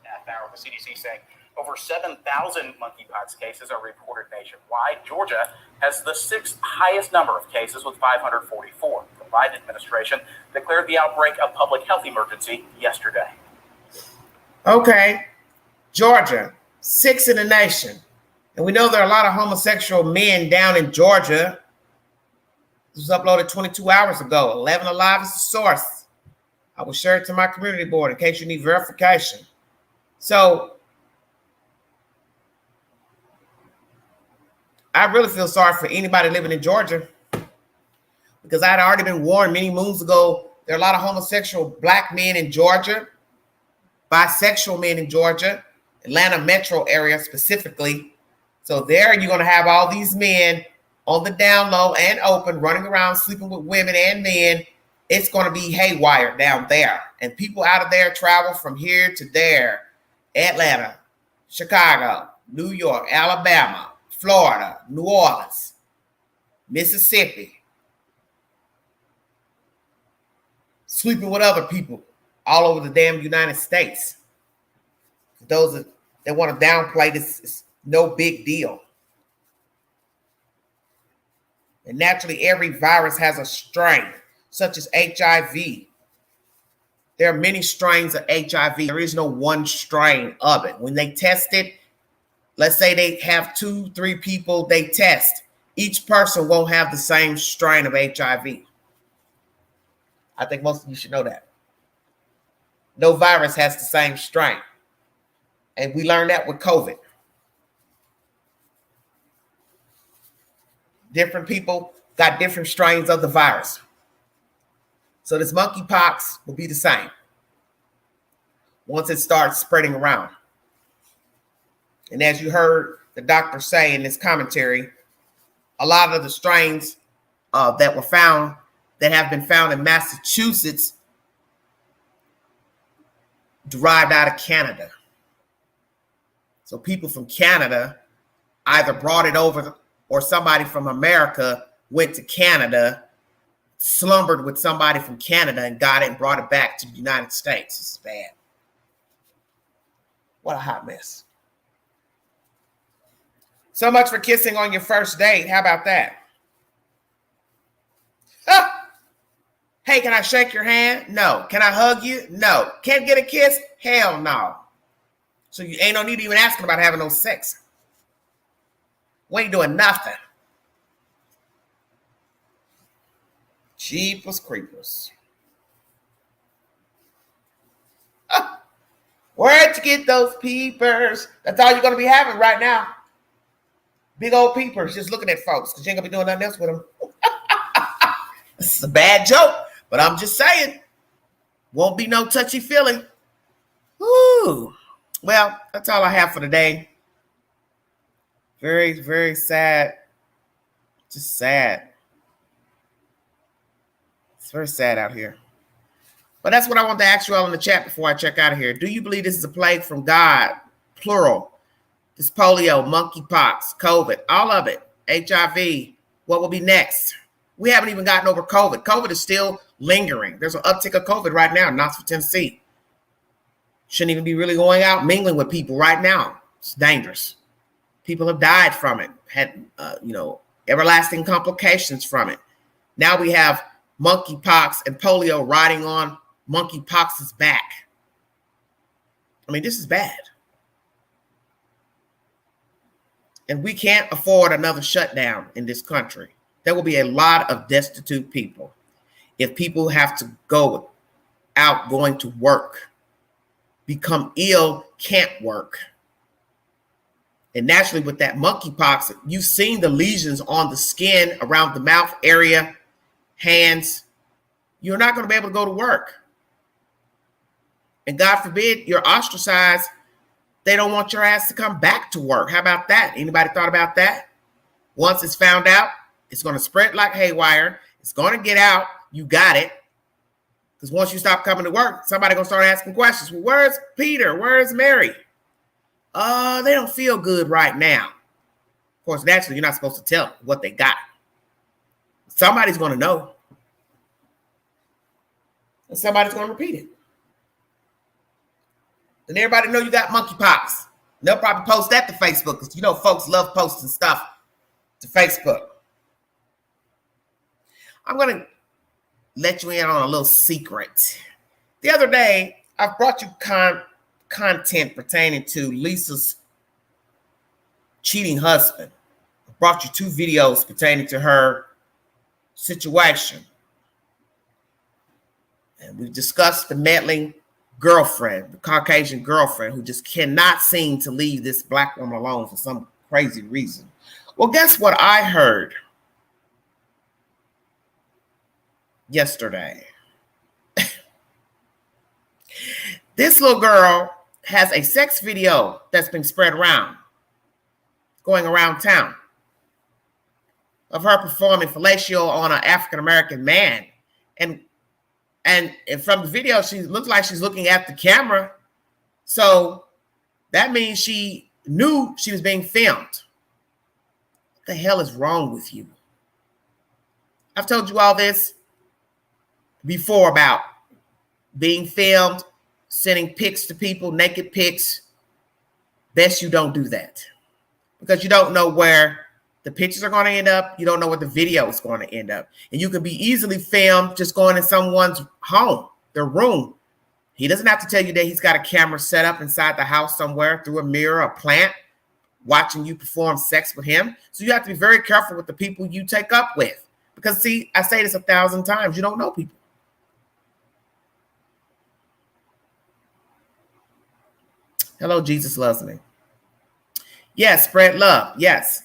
Half hour, the CDC saying over 7,000 monkeypox cases are reported nationwide. Georgia has the 6th highest number of cases with 544. The Biden administration declared the outbreak a public health emergency yesterday. Okay, Georgia, 6th in the nation. And we know there are a lot of homosexual men down in Georgia. This was uploaded 22 hours ago. 11 Alive is the source. I will share it to my community board in case you need verification. So I really feel sorry for anybody living in Georgia because I had already been warned many moons ago. There are a lot of homosexual black men in Georgia, bisexual men in Georgia, Atlanta metro area specifically. So there you're going to have all these men on the down low and open, running around, sleeping with women and men. It's going to be haywire down there. And people out of there travel from here to there. Atlanta, Chicago, New York, Alabama, Florida, New Orleans, Mississippi. Sleeping with other people all over the damn United States. Those that want to downplay this, is no big deal. And naturally, every virus has a strain, such as HIV. There are many strains of HIV. There is no one strain of it. When they test it, let's say they have 2-3 people they test. Each person won't have the same strain of HIV. I think most of you should know that. No virus has the same strain. And we learned that with COVID. Different people got different strains of the virus. So this monkeypox will be the same once it starts spreading around. And as you heard the doctor say in this commentary, a lot of the strains that were found, that have been found in Massachusetts, derived out of Canada. So people from Canada either brought it over, or somebody from America went to Canada, slumbered with somebody from Canada and got it and brought it back to the United States. This is bad. What a hot mess. So much for kissing on your first date. How about that? Hey, can I shake your hand? No. Can I hug you? No. Can't get a kiss? Hell no. So you ain't no need to even asking about having no sex. We ain't doing nothing. Jeepers creepers. Where'd you get those peepers? That's all you're going to be having right now. Big old peepers just looking at folks because you ain't going to be doing nothing else with them. This is a bad joke, but I'm just saying. Won't be no touchy-feely. Woo. Well, that's all I have for today. Very, very sad. Just sad. It's very sad out here. But that's what I want to ask you all in the chat before I check out of here. Do you believe this is a plague from God? Plural. This polio, monkeypox, COVID, all of it. HIV. What will be next? We haven't even gotten over COVID. COVID is still lingering. There's an uptick of COVID right now in Knoxville, Tennessee. Shouldn't even be really going out mingling with people right now. It's dangerous. People have died from it, had, everlasting complications from it. Now we have monkeypox and polio riding on monkeypox's back. I mean, this is bad. And we can't afford another shutdown in this country. There will be a lot of destitute people if people have to go out going to work. become ill, can't work. And naturally with that monkeypox, you've seen the lesions on the skin around the mouth area, hands. You're not going to be able to go to work. And God forbid you're ostracized. They don't want your ass to come back to work. How about that? Anybody thought about that? Once it's found out, it's going to spread like haywire. It's going to get out. You got it. Because once you stop coming to work, somebody's going to start asking questions. Well, where's Peter? Where's Mary? They don't feel good right now. Of course, naturally, you're not supposed to tell them what they got. Somebody's going to know. And somebody's going to repeat it. And everybody know you got monkeypox. They'll probably post that to Facebook because you know folks love posting stuff to Facebook. I'm going to let you in on a little secret. The other day, I brought you content pertaining to Lisa's cheating husband. I brought you 2 videos pertaining to her situation. And we've discussed the meddling girlfriend, the Caucasian girlfriend who just cannot seem to leave this black woman alone for some crazy reason. Well, guess what I heard yesterday? This little girl has a sex video that's been spread around, going around town, of her performing fellatio on an African-American man. And from the video, she looks like she's looking at the camera. So that means she knew she was being filmed. What the hell is wrong with you? I've told you all this before about being filmed, sending pics to people, naked pics. Best you don't do that. Because you don't know where the pictures are going to end up. You don't know where the video is going to end up. And you can be easily filmed just going in someone's home, their room. He doesn't have to tell you that he's got a camera set up inside the house somewhere through a mirror, a plant, watching you perform sex with him. So you have to be very careful with the people you take up with. Because, see, I say this 1,000 times. You don't know people. Hello, Jesus loves me. Yes, spread love. Yes.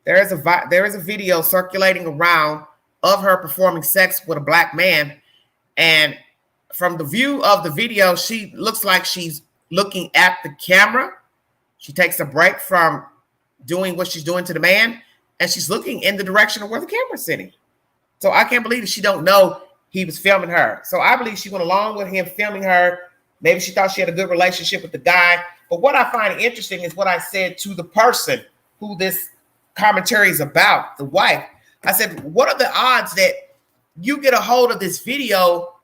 There is a video circulating around of her performing sex with a black man. And from the view of the video, she looks like she's looking at the camera. She takes a break from doing what she's doing to the man, and she's looking in the direction of where the camera's sitting. So I can't believe that she don't know he was filming her. So I believe she went along with him filming her. Maybe she thought she had a good relationship with the guy. But what I find interesting is what I said to the person who this commentary is about, the wife. I said, what are the odds that you get a hold of this video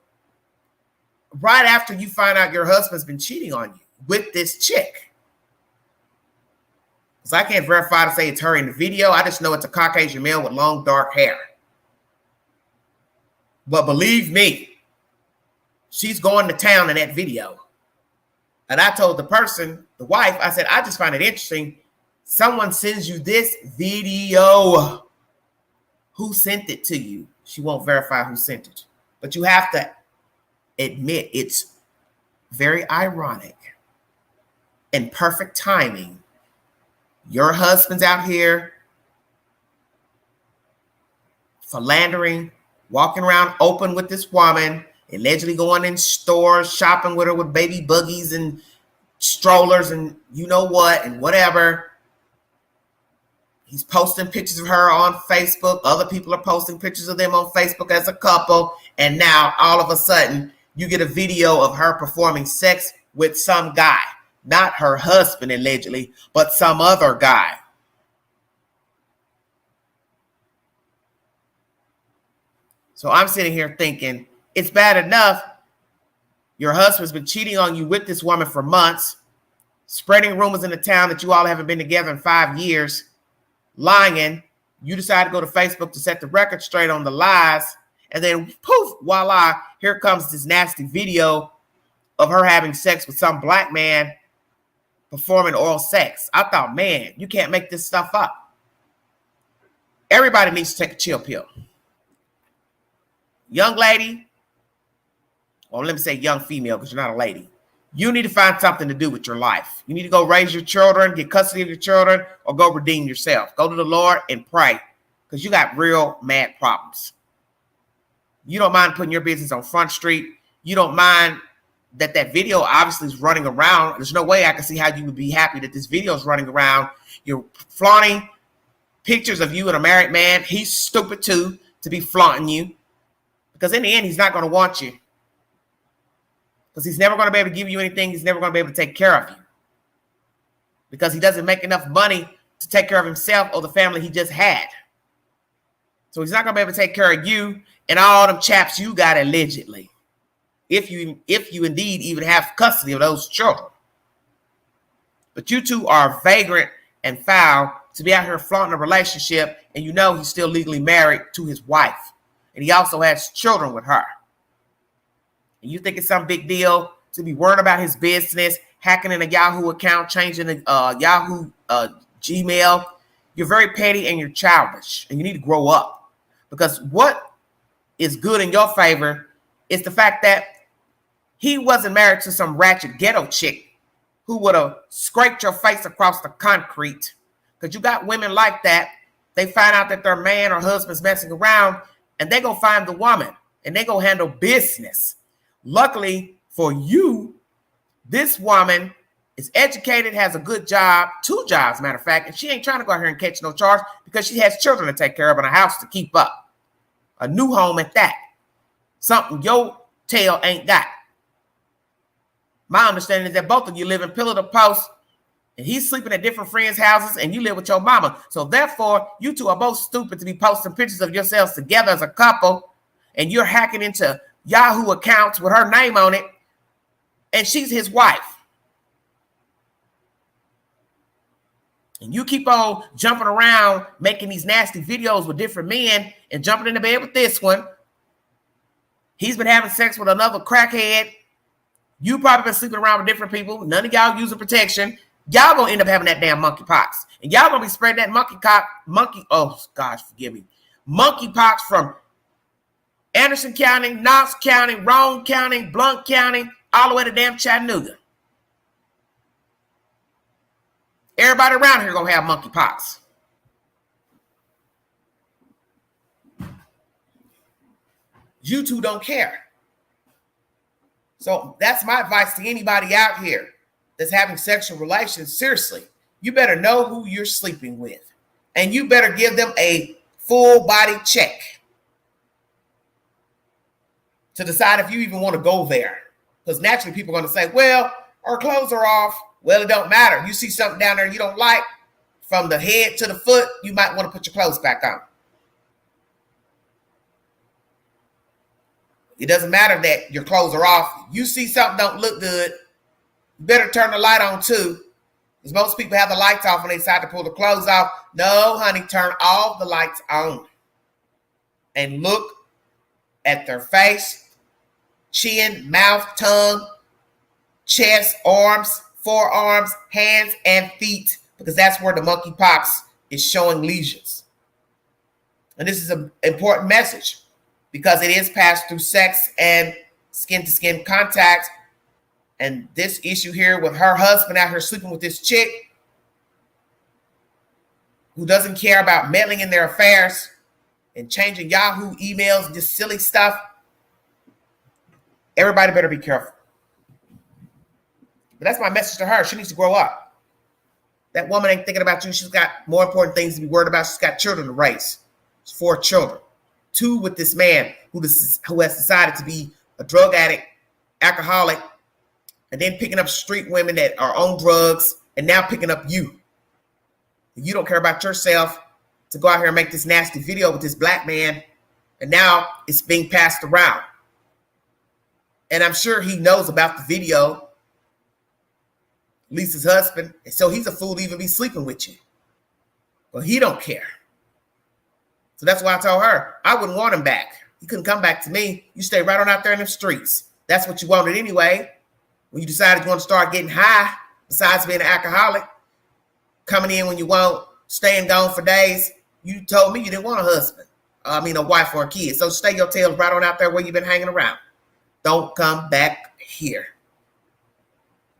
right after you find out your husband's been cheating on you with this chick? Because I can't verify to say it's her in the video. I just know it's a Caucasian male with long, dark hair. But believe me, she's going to town in that video. And I told the person, the wife, I said, I just find it interesting. Someone sends you this video. Who sent it to you? She won't verify who sent it. But you have to admit it's very ironic and perfect timing. Your husband's out here philandering, walking around open with this woman, allegedly going in stores, shopping with her with baby buggies and strollers and you know what and whatever. He's posting pictures of her on Facebook. Other people are posting pictures of them on Facebook as a couple. And now all of a sudden you get a video of her performing sex with some guy. Not her husband allegedly, but some other guy. So I'm sitting here thinking, it's bad enough your husband's been cheating on you with this woman for months, spreading rumors in the town that you all haven't been together in 5 years, lying. You decide to go to Facebook to set the record straight on the lies, and then poof, voila, here comes this nasty video of her having sex with some black man performing oral sex. I thought, man, you can't make this stuff up. Everybody needs to take a chill pill. Young lady, or let me say young female because you're not a lady. You need to find something to do with your life. You need to go raise your children, get custody of your children, or go redeem yourself. Go to the Lord and pray because you got real mad problems. You don't mind putting your business on Front Street. You don't mind that video obviously is running around. There's no way I can see how you would be happy that this video is running around. You're flaunting pictures of you and a married man. He's stupid too to be flaunting you because in the end, he's not going to want you. Because he's never going to be able to give you anything. He's never going to be able to take care of you. Because he doesn't make enough money to take care of himself or the family he just had. So he's not going to be able to take care of you and all them chaps you got allegedly. If you indeed even have custody of those children. But you two are vagrant and foul to be out here flaunting a relationship and you know he's still legally married to his wife. And he also has children with her. And you think it's some big deal to be worried about his business, hacking in a Yahoo account, changing the Yahoo Gmail. You're very petty and you're childish. And you need to grow up. Because what is good in your favor is the fact that he wasn't married to some ratchet ghetto chick who would have scraped your face across the concrete. Because you got women like that. They find out that their man or husband's messing around and they go find the woman and they go handle business. Luckily for you, this woman is educated, has a good job, 2 jobs, matter of fact, and she ain't trying to go out here and catch no charge because she has children to take care of and a house to keep up. A new home at that. Something your tail ain't got. My understanding is that both of you live in pillar to post and he's sleeping at different friends' houses and you live with your mama. So therefore, you two are both stupid to be posting pictures of yourselves together as a couple and you're hacking into Yahoo accounts with her name on it, and she's his wife. And you keep on jumping around, making these nasty videos with different men and jumping in the bed with this one. He's been having sex with another crackhead. You probably been sleeping around with different people. None of y'all using protection. Y'all gonna end up having that damn monkeypox. And y'all gonna be spreading that monkeypox from Anderson County, Knox County, Roane County, Blount County, all the way to damn Chattanooga. Everybody around here gonna have monkeypox. You two don't care. So that's my advice to anybody out here that's having sexual relations. Seriously, you better know who you're sleeping with. And you better give them a full body check to decide if you even want to go there. Because naturally people are going to say, well, our clothes are off. Well, it don't matter. You see something down there you don't like, from the head to the foot, you might want to put your clothes back on. It doesn't matter that your clothes are off. You see something don't look good, you better turn the light on too. Because most people have the lights off when they decide to pull the clothes off. No, honey, turn all the lights on. And look at their face, chin, mouth, tongue, chest, arms, forearms, hands, and feet, because that's where the monkeypox is showing lesions. And this is an important message because it is passed through sex and skin-to-skin contact. And this issue here with her husband out here sleeping with this chick who doesn't care about meddling in their affairs and changing Yahoo emails and just silly stuff. Everybody better be careful. But that's my message to her. She needs to grow up. That woman ain't thinking about you. She's got more important things to be worried about. She's got children to raise. 4 children. 2 with this man who has decided to be a drug addict, alcoholic, and then picking up street women that are on drugs and now picking up you. You don't care about yourself to go out here and make this nasty video with this black man, and now it's being passed around. And I'm sure he knows about the video, Lisa's husband, and so he's a fool to even be sleeping with you. Well, he don't care. So that's why I told her I wouldn't want him back. He couldn't come back to me. You stay right on out there in the streets. That's what you wanted anyway. When you decided you want to start getting high, besides being an alcoholic, coming in when you want, staying gone for days, you told me you didn't want a husband. A wife or a kid. So stay your tail right on out there where you've been hanging around. Don't come back here.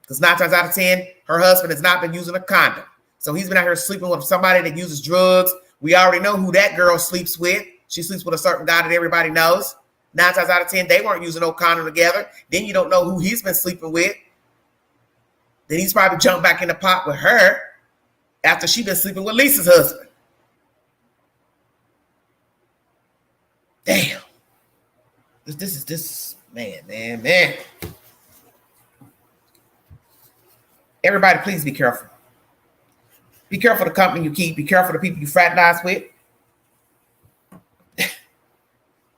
Because 9 times out of 10, her husband has not been using a condom. So he's been out here sleeping with somebody that uses drugs. We already know who that girl sleeps with. She sleeps with a certain guy that everybody knows. 9 times out of 10, they weren't using no condom together. Then you don't know who he's been sleeping with. Then he's probably jumped back in the pot with her after she's been sleeping with Lisa's husband. Damn. This is man. Everybody, please be careful. Be careful the company you keep. Be careful the people you fraternize with.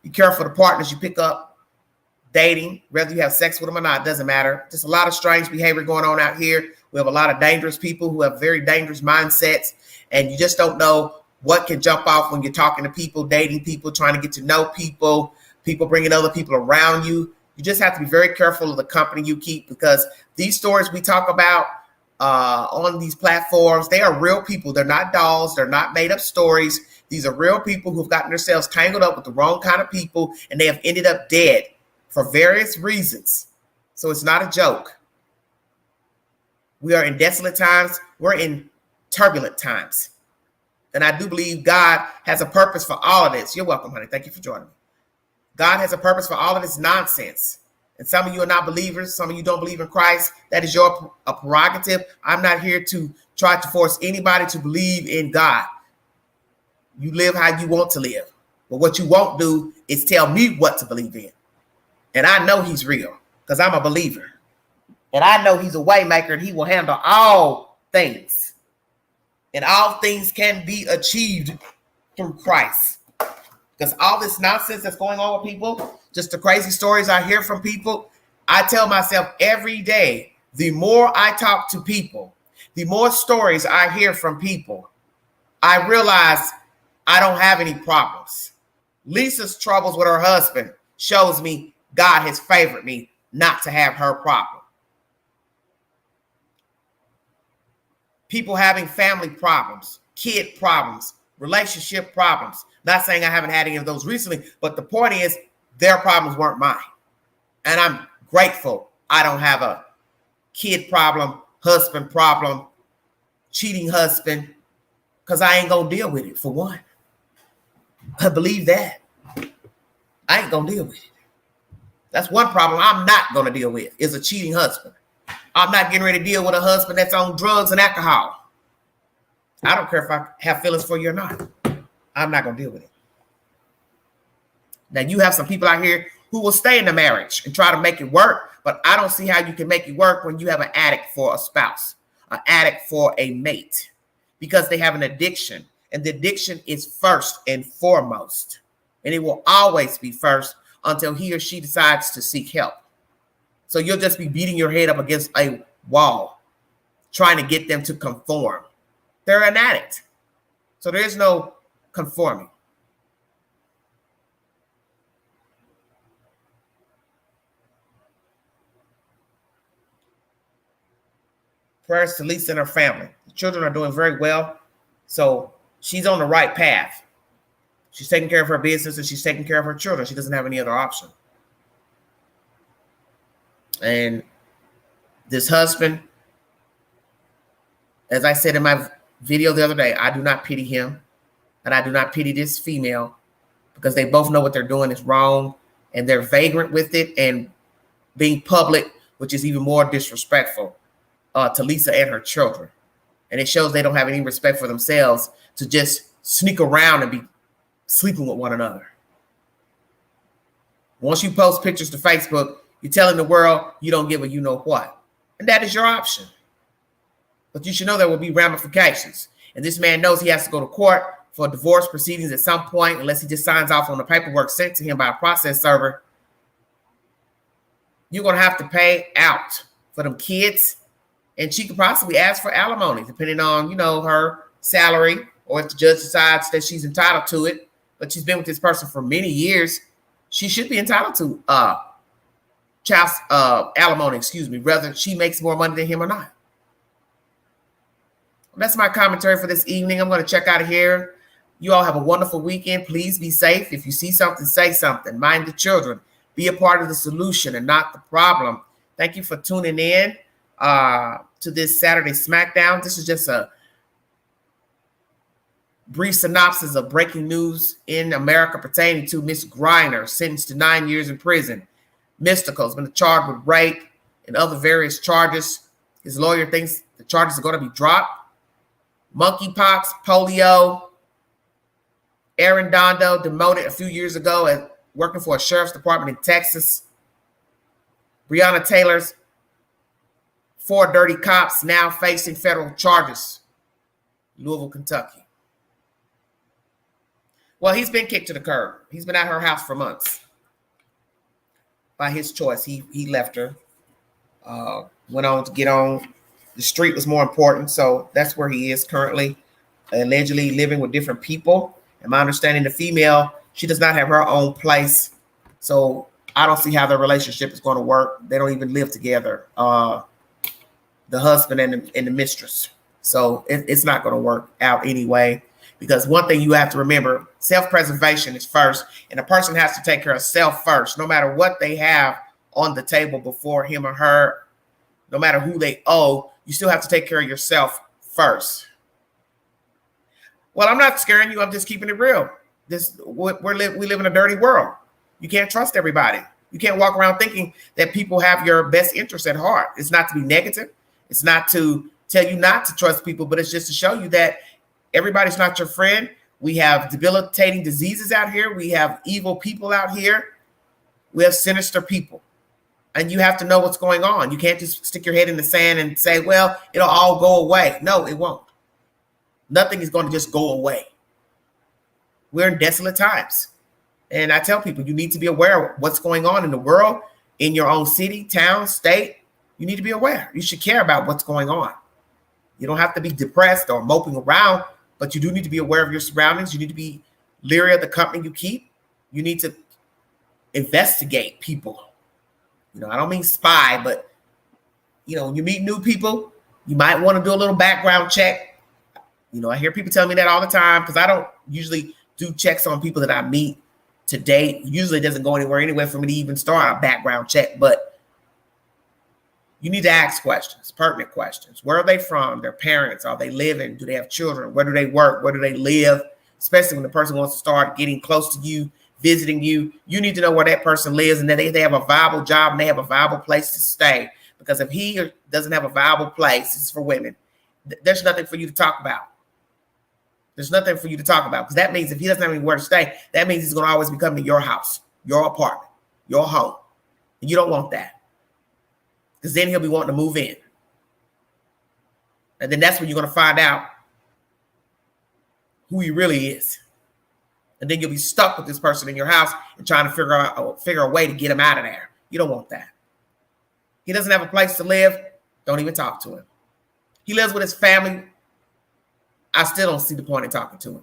Be careful the partners you pick up dating, whether you have sex with them or not, doesn't matter. Just a lot of strange behavior going on out here. We have a lot of dangerous people who have very dangerous mindsets, and you just don't know what can jump off when you're talking to people, dating people, trying to get to know people, people bringing other people around you. You just have to be very careful of the company you keep, because these stories we talk about on these platforms, they are real people. They're not dolls. They're not made up stories. These are real people who've gotten themselves tangled up with the wrong kind of people, and they have ended up dead for various reasons. So it's not a joke. We are in desolate times. We're in turbulent times. And I do believe God has a purpose for all of this. You're welcome, honey. Thank you for joining me. God has a purpose for all of this nonsense. And some of you are not believers. Some of you don't believe in Christ. That is your prerogative. I'm not here to try to force anybody to believe in God. You live how you want to live. But what you won't do is tell me what to believe in. And I know he's real because I'm a believer. And I know he's a way maker, and he will handle all things. And all things can be achieved through Christ. Because all this nonsense that's going on with people, just the crazy stories I hear from people, I tell myself every day, the more I talk to people, the more stories I hear from people, I realize I don't have any problems. Lisa's troubles with her husband shows me God has favored me not to have her problem. People having family problems, kid problems, relationship problems. Not saying I haven't had any of those recently, but the point is their problems weren't mine. And I'm grateful I don't have a kid problem, husband problem, cheating husband, because I ain't going to deal with it, for one. I believe that. I ain't going to deal with it. That's one problem I'm not going to deal with, is a cheating husband. I'm not getting ready to deal with a husband that's on drugs and alcohol. I don't care if I have feelings for you or not. I'm not going to deal with it. Now, you have some people out here who will stay in the marriage and try to make it work, but I don't see how you can make it work when you have an addict for a spouse, an addict for a mate, because they have an addiction, and the addiction is first and foremost, and it will always be first until he or she decides to seek help. So you'll just be beating your head up against a wall, trying to get them to conform. They're an addict. So there is no conforming. Prayers to Lisa and her family. The children are doing very well. So she's on the right path. She's taking care of her business and she's taking care of her children. She doesn't have any other option. And this husband, as I said in my video the other day, I do not pity him, and I do not pity this female, because they both know what they're doing is wrong, and they're vagrant with it and being public, which is even more disrespectful to Lisa and her children. And it shows they don't have any respect for themselves to just sneak around and be sleeping with one another. Once you post pictures to Facebook, you're telling the world you don't give a you know what. And that is your option. But you should know there will be ramifications. And this man knows he has to go to court for divorce proceedings at some point, unless he just signs off on the paperwork sent to him by a process server. You're going to have to pay out for them kids. And she could possibly ask for alimony, depending on, her salary, or if the judge decides that she's entitled to it. But she's been with this person for many years. She should be entitled to alimony, whether she makes more money than him or not. That's my commentary for this evening. I'm going to check out of here. You all have a wonderful weekend. Please be safe. If you see something, say something. Mind the children. Be a part of the solution and not the problem. Thank you for tuning in. to this Saturday Smackdown. This is just a brief synopsis of breaking news in America pertaining to Miss Griner, sentenced to 9 years in prison. Mystikal has been charged with rape and other various charges. His lawyer thinks the charges are going to be dropped. Monkeypox, polio. Aaron Dondo, demoted a few years ago at working for a sheriff's department in Texas. Breonna Taylor's 4 dirty cops now facing federal charges. Louisville, Kentucky. Well, he's been kicked to the curb. He's been at her house for months. By his choice, he left her. Went on to get on. The street was more important, so that's where he is currently, allegedly living with different people. And my understanding, the female, she does not have her own place, so I don't see how their relationship is going to work. They don't even live together, the husband and the mistress. So it's not going to work out anyway. Because one thing you have to remember, self-preservation is first, and a person has to take care of self first, no matter what they have on the table before him or her, no matter who they owe, you still have to take care of yourself first. Well, I'm not scaring you. I'm just keeping it real. We live in a dirty world. You can't trust everybody. You can't walk around thinking that people have your best interest at heart. It's not to be negative. It's not to tell you not to trust people, but it's just to show you that everybody's not your friend. We have debilitating diseases out here. We have evil people out here. We have sinister people. And you have to know what's going on. You can't just stick your head in the sand and say, well, it'll all go away. No, it won't. Nothing is going to just go away. We're in desolate times. And I tell people, you need to be aware of what's going on in the world, in your own city, town, state. You need to be aware. You should care about what's going on. You don't have to be depressed or moping around, but you do need to be aware of your surroundings. You need to be leery of the company you keep. You need to investigate people. I don't mean spy, but, when you meet new people, you might want to do a little background check. I hear people tell me that all the time because I don't usually do checks on people that I meet to date. Usually it doesn't go anywhere anyway for me to even start a background check, but you need to ask questions, pertinent questions. Where are they from? Their parents? Are they living? Do they have children? Where do they work? Where do they live? Especially when the person wants to start getting close to you, visiting you. You need to know where that person lives and that they have a viable job and they have a viable place to stay. Because if he doesn't have a viable place, this is for women, there's nothing for you to talk about. There's nothing for you to talk about because that means if he doesn't have anywhere to stay, that means he's going to always be coming to your house, your apartment, your home. And you don't want that because then he'll be wanting to move in. And then that's when you're going to find out who he really is. And then you'll be stuck with this person in your house and trying to figure a way to get him out of there. You don't want that. He doesn't have a place to live. Don't even talk to him. He lives with his family. I still don't see the point in talking to him.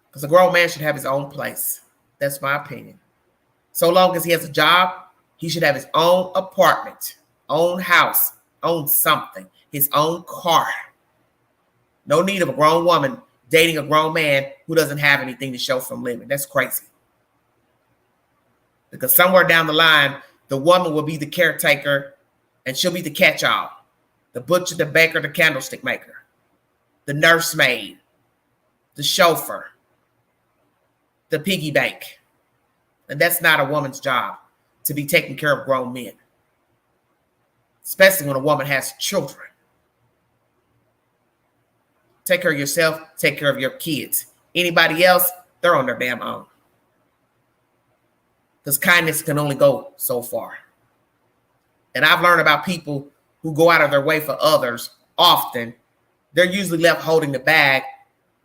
Because a grown man should have his own place. That's my opinion. So long as he has a job, he should have his own apartment, own house, own something, his own car. No need of a grown woman dating a grown man who doesn't have anything to show from living. That's crazy. Because somewhere down the line, the woman will be the caretaker and she'll be the catch-all. The butcher, the baker, the candlestick maker, the nursemaid, the chauffeur, the piggy bank. And that's not a woman's job to be taking care of grown men, especially when a woman has children. Take care of yourself, take care of your kids. Anybody else, they're on their damn own. Because kindness can only go so far. And I've learned about people who go out of their way for others often. They're usually left holding the bag.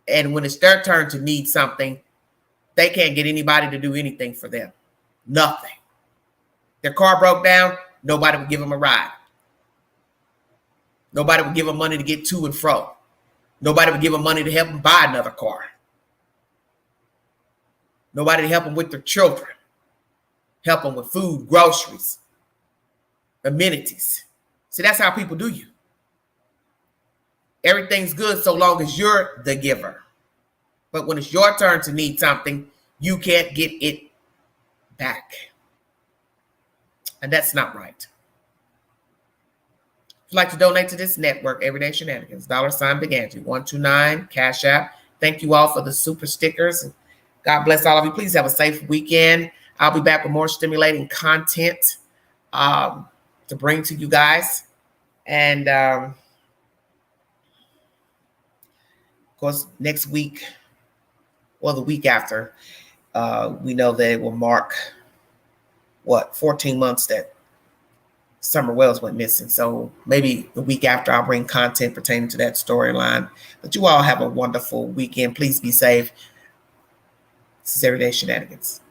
And when it's their turn to need something, they can't get anybody to do anything for them. Nothing. Their car broke down, nobody would give them a ride. Nobody would give them money to get to and fro. Nobody would give them money to help them buy another car. Nobody to help them with their children. Help them with food, groceries, amenities. See, that's how people do you. Everything's good so long as you're the giver. But when it's your turn to need something, you can't get it back. And that's not right. If you'd like to donate to this network, Everyday Shenanigans, $ Big Angie, 129, Cash App. Thank you all for the super stickers. God bless all of you. Please have a safe weekend. I'll be back with more stimulating content to bring to you guys. And of course, next week, well, the week after, we know that it will mark, 14 months that Summer Wells went missing. So maybe the week after I'll bring content pertaining to that storyline. But you all have a wonderful weekend. Please be safe. This is Everyday Shenanigans.